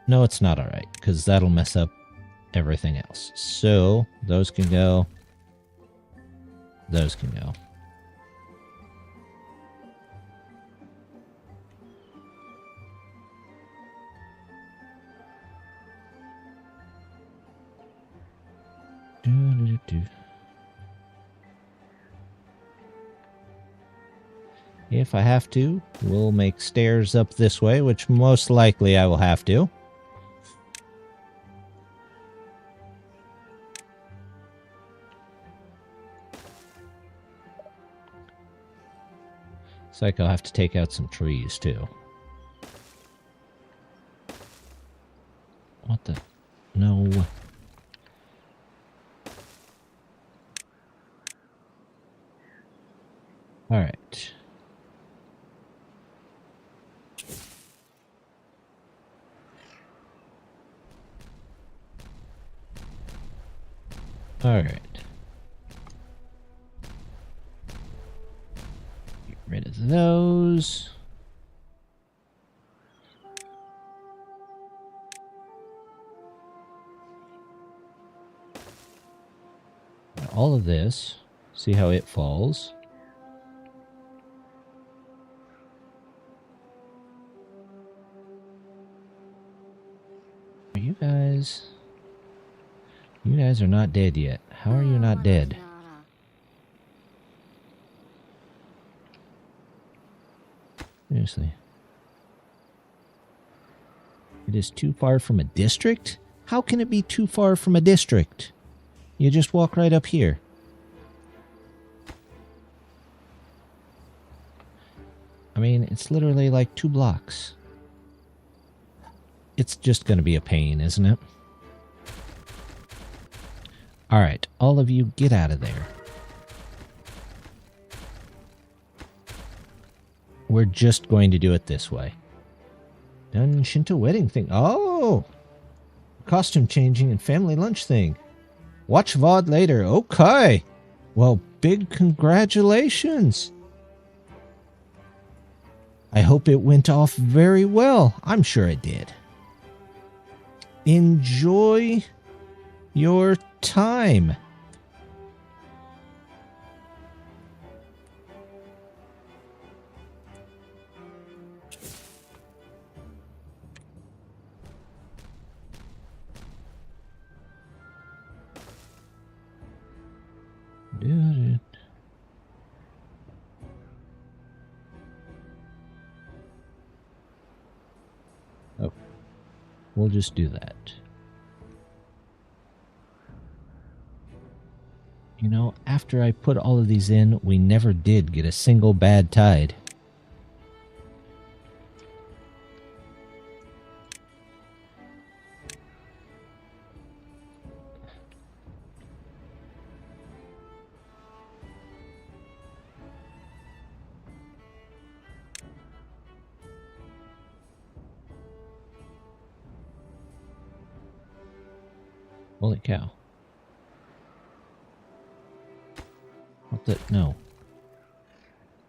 No, it's not alright, because that'll mess up everything else. So, those can go. Those can go. If I have to, we'll make stairs up this way, which most likely I will have to. Looks like I'll have to take out some trees, too. What the? No. Alright. Alright. Get rid of those. All of this. See how it falls. Are you guys... You guys are not dead yet. How are you not dead? Seriously. It is too far from a district? How can it be too far from a district? You just walk right up here. I mean, it's literally like 2 blocks. It's just going to be a pain, isn't it? Alright, all of you get out of there. We're just going to do it this way. Done Shinto wedding thing. Oh! Costume changing and family lunch thing. Watch VOD later. Okay. Well, big congratulations. I hope it went off very well. I'm sure it did. Enjoy your time. Oh, we'll just do that. You know, after I put all of these in, we never did get a single bad tide. Holy cow. What the? No.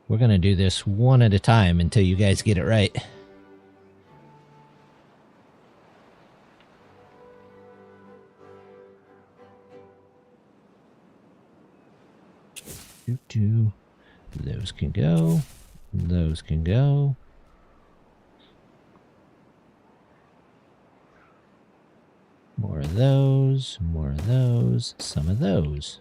We're gonna do this one at a time until you guys get it right. Those can go. Those can go. More of those, some of those.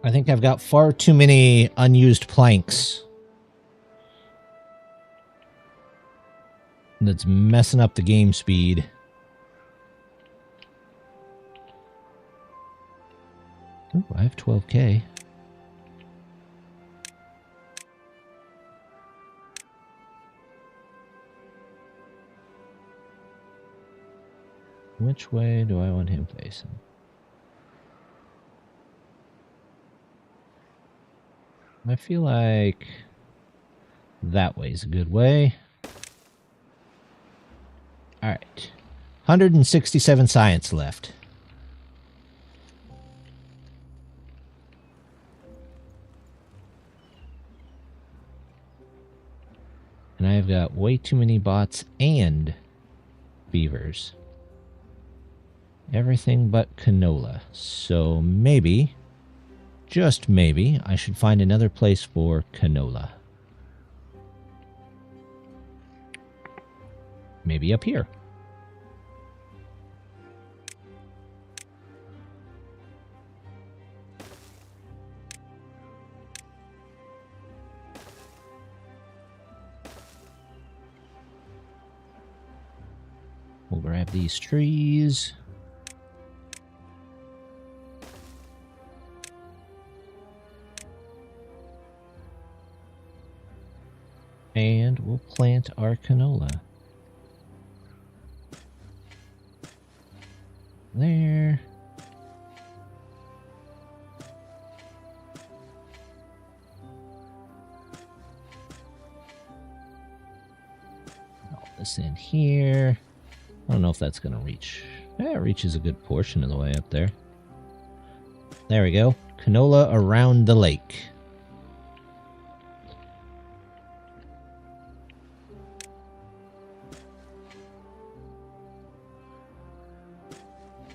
I think I've got far too many unused planks. That's messing up the game speed. Ooh, I have 12K. Which way do I want him facing? I feel like that way's a good way. Alright. 167 science left. And I've got way too many bots and beavers. Everything but canola. So maybe, just maybe, I should find another place for canola. Maybe up here. We'll grab these trees. And we'll plant our canola. There. All this in here. I don't know if that's going to reach. Yeah, it reaches a good portion of the way up there. There we go. Canola around the lake.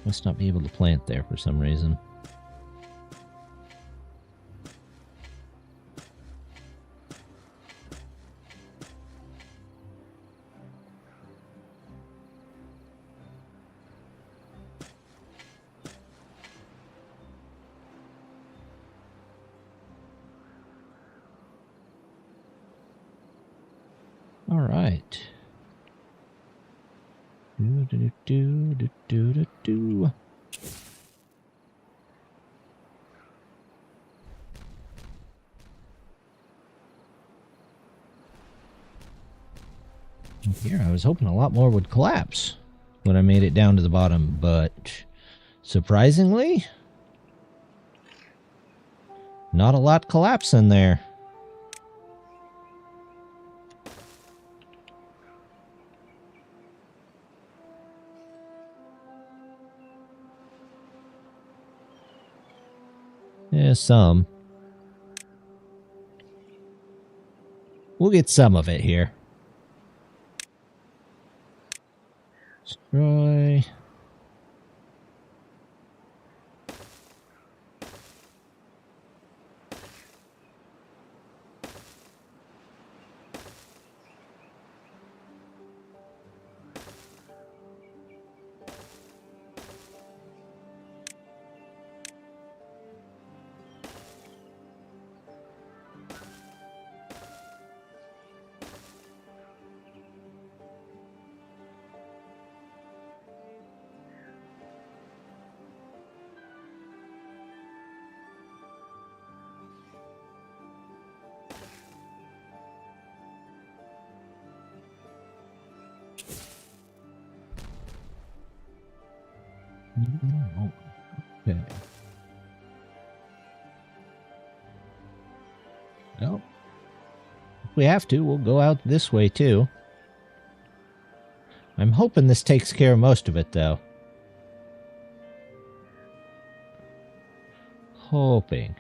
Must not be able to plant there for some reason. All right. Do. Here, I was hoping a lot more would collapse when I made it down to the bottom, but surprisingly, Not a lot collapsing there. Yeah, some. We'll get some of it here. Destroy. Okay. Well, if we have to, we'll go out this way too. I'm hoping this takes care of most of it, though. Hoping.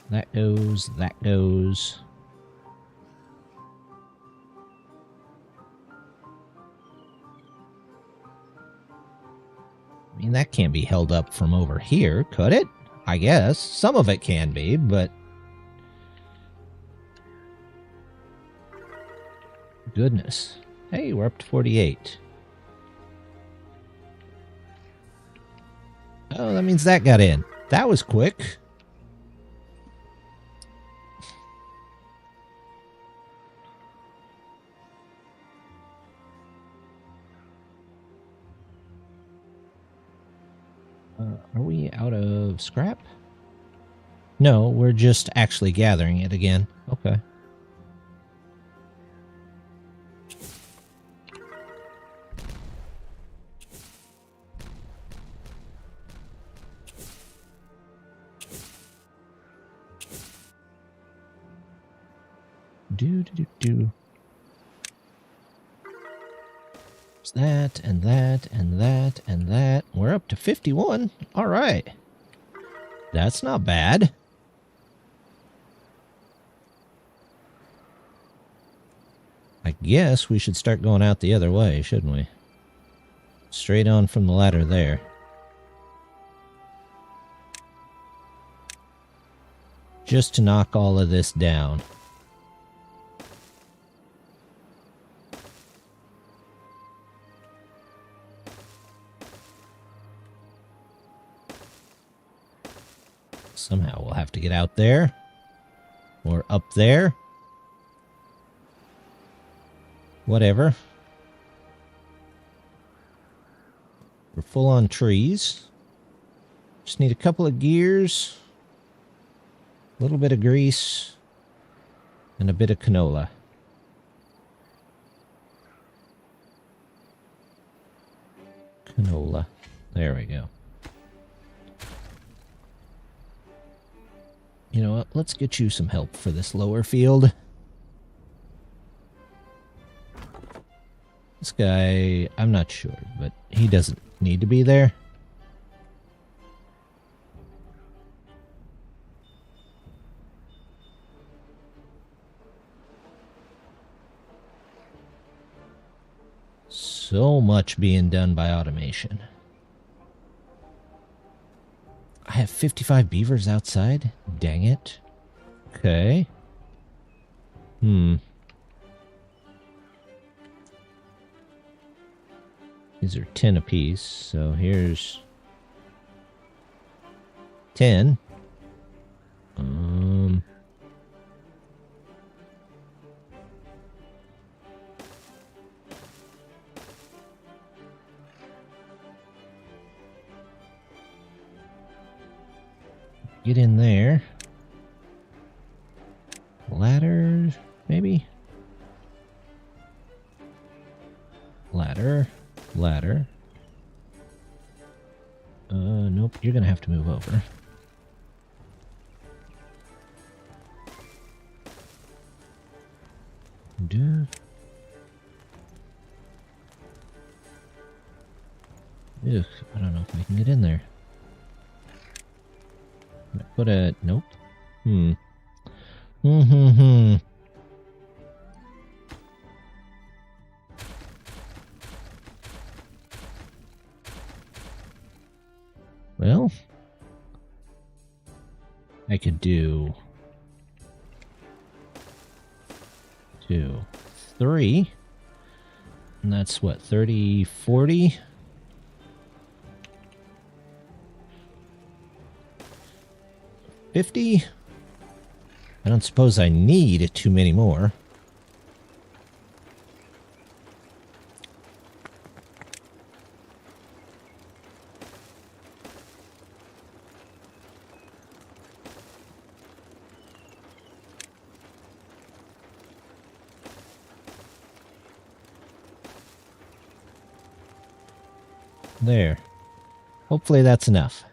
That goes, that goes. I mean, that can't be held up from over here, could it? I guess. Some of it can be, but... Goodness. Hey, we're up to 48. Oh, that means that got in. That was quick. Are we out of scrap? No, we're just actually gathering it again. Okay. Do. That and that and that and that. We're up to 51. All right. That's not bad. I guess we should start going out the other way, shouldn't we? Straight on from the ladder there. Just to knock all of this down. Somehow we'll have to get out there. Or up there. Whatever. We're full on trees. Just need a couple of gears. A little bit of grease. And a bit of canola. Canola. There we go. You know what? Let's get you some help for this lower field. This guy, I'm not sure, but he doesn't need to be there. So much being done by automation. I have 55 beavers outside? Dang it. Okay. These are 10 apiece, so here's 10. Get in there. Ladder, maybe? Nope, you're gonna have to move over. Ugh, I don't know if I can get in there. Put a... Nope. Well, I could do 2, 3, and that's what, 30, 40? 50? I don't suppose I need too many more. There. Hopefully that's enough.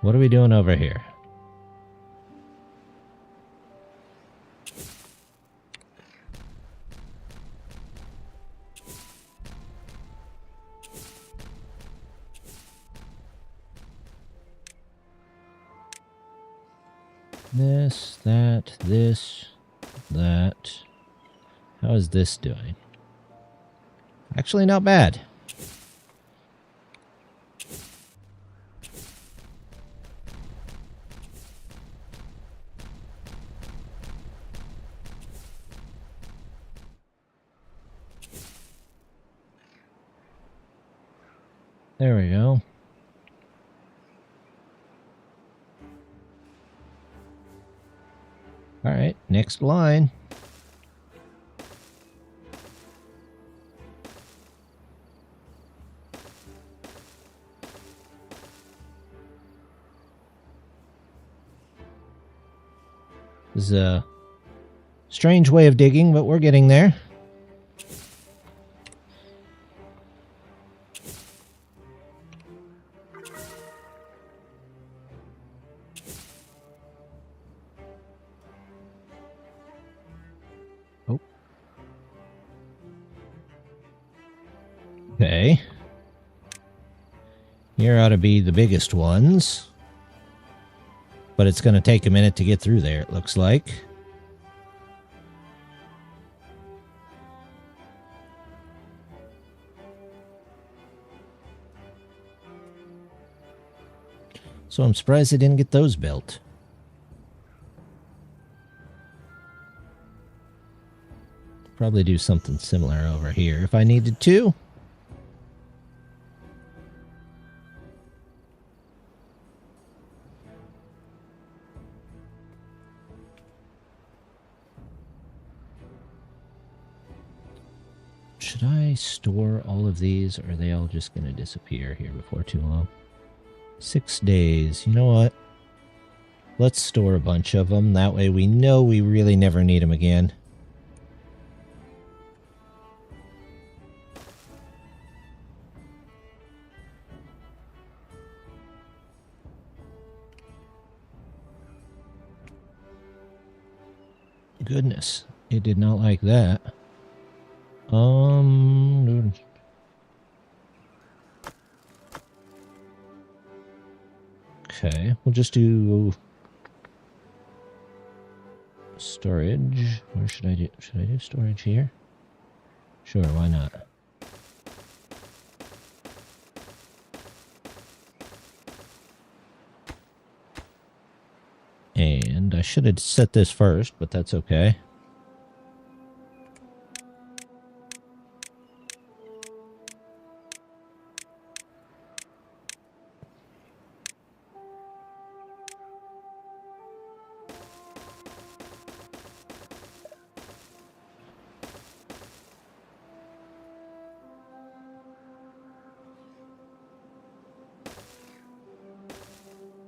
What are we doing over here? This, that, this, that. How is this doing? Actually, not bad. There we go. All right, next line. This is a strange way of digging, but we're getting there. Oh. Okay. Here ought to be the biggest ones. But it's going to take a minute to get through there, it looks like. So I'm surprised they didn't get those built. Probably do something similar over here if I needed to. Should I store all of these, or are they all just going to disappear here before too long? 6 days. You know what? Let's store a bunch of them. That way we know we really never need them again. Goodness, it did not like that. Okay, we'll just do storage. Where should I do? Should I do storage here? Sure, why not? And I should have set this first, but that's okay.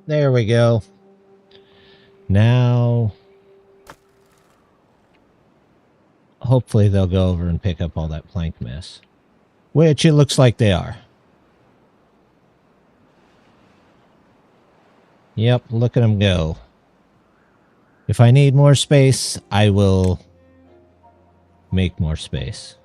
There we go. Now, hopefully they'll go over and pick up all that plank mess. Which it looks like they are. Yep, look at them go. If I need more space, I will make more space.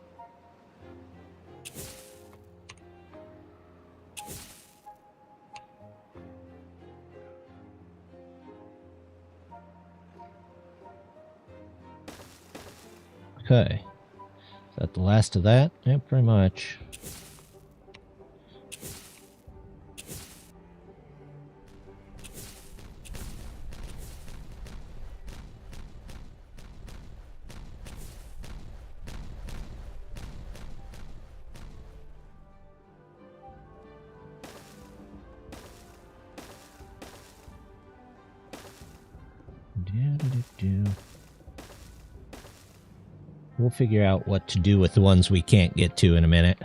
Okay. Is that the last of that? Yeah, pretty much. We'll figure out what to do with the ones we can't get to in a minute.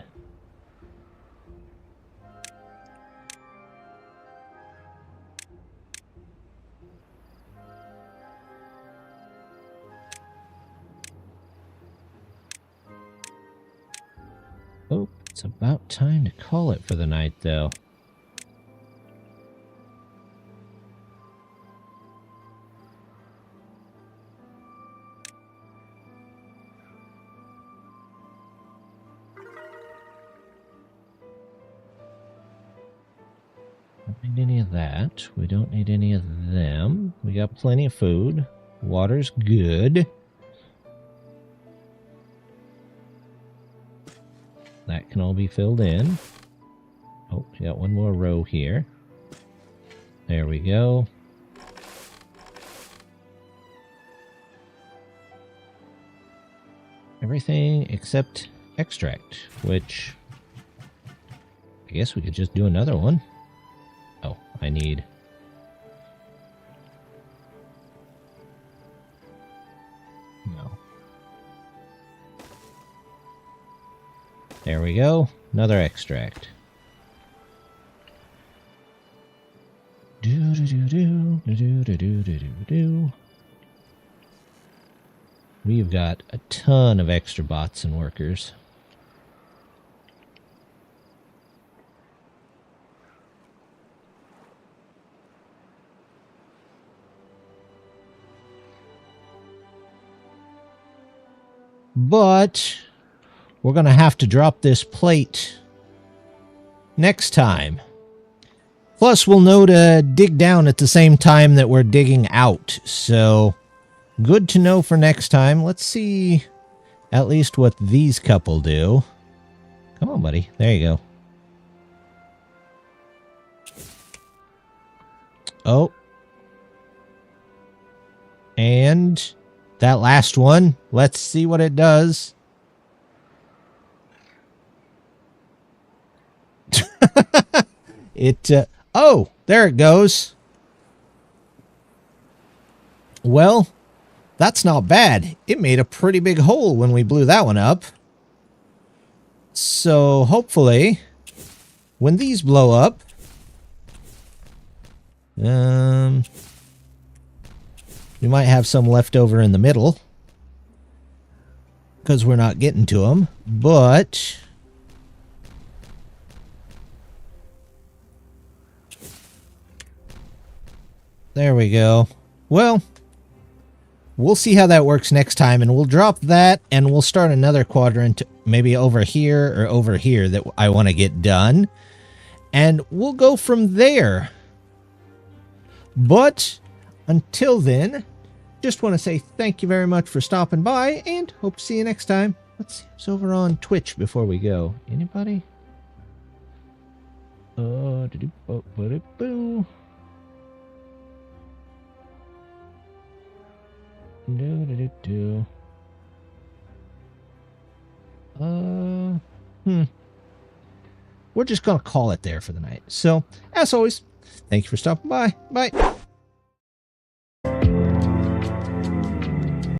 Oh, it's about time to call it for the night, though. Don't need any of that. We don't need any of them. We got plenty of food. Water's good. That can all be filled in. Oh, we got one more row here. There we go. Everything except extract, which I guess we could just do another one. Oh, I need... No. There we go. Another extract. We've got a ton of extra bots and workers. But we're going to have to drop this plate next time. Plus, we'll know to dig down at the same time that we're digging out. So, good to know for next time. Let's see at least what these couple do. Come on, buddy. There you go. Oh. And that last one. Let's see what it does. Oh, there it goes. Well, that's not bad. It made a pretty big hole when we blew that one up. So, hopefully, when these blow up, we might have some left over in the middle, because we're not getting to them, but... There we go. Well, we'll see how that works next time, and we'll drop that, and we'll start another quadrant, maybe over here or over here, that I want to get done. And we'll go from there. But until then, just want to say thank you very much for stopping by, and hope to see you next time. Let's see who's over on Twitch before we go. Anybody? We're just gonna call it there for the night. So, as always, thank you for stopping by. Bye.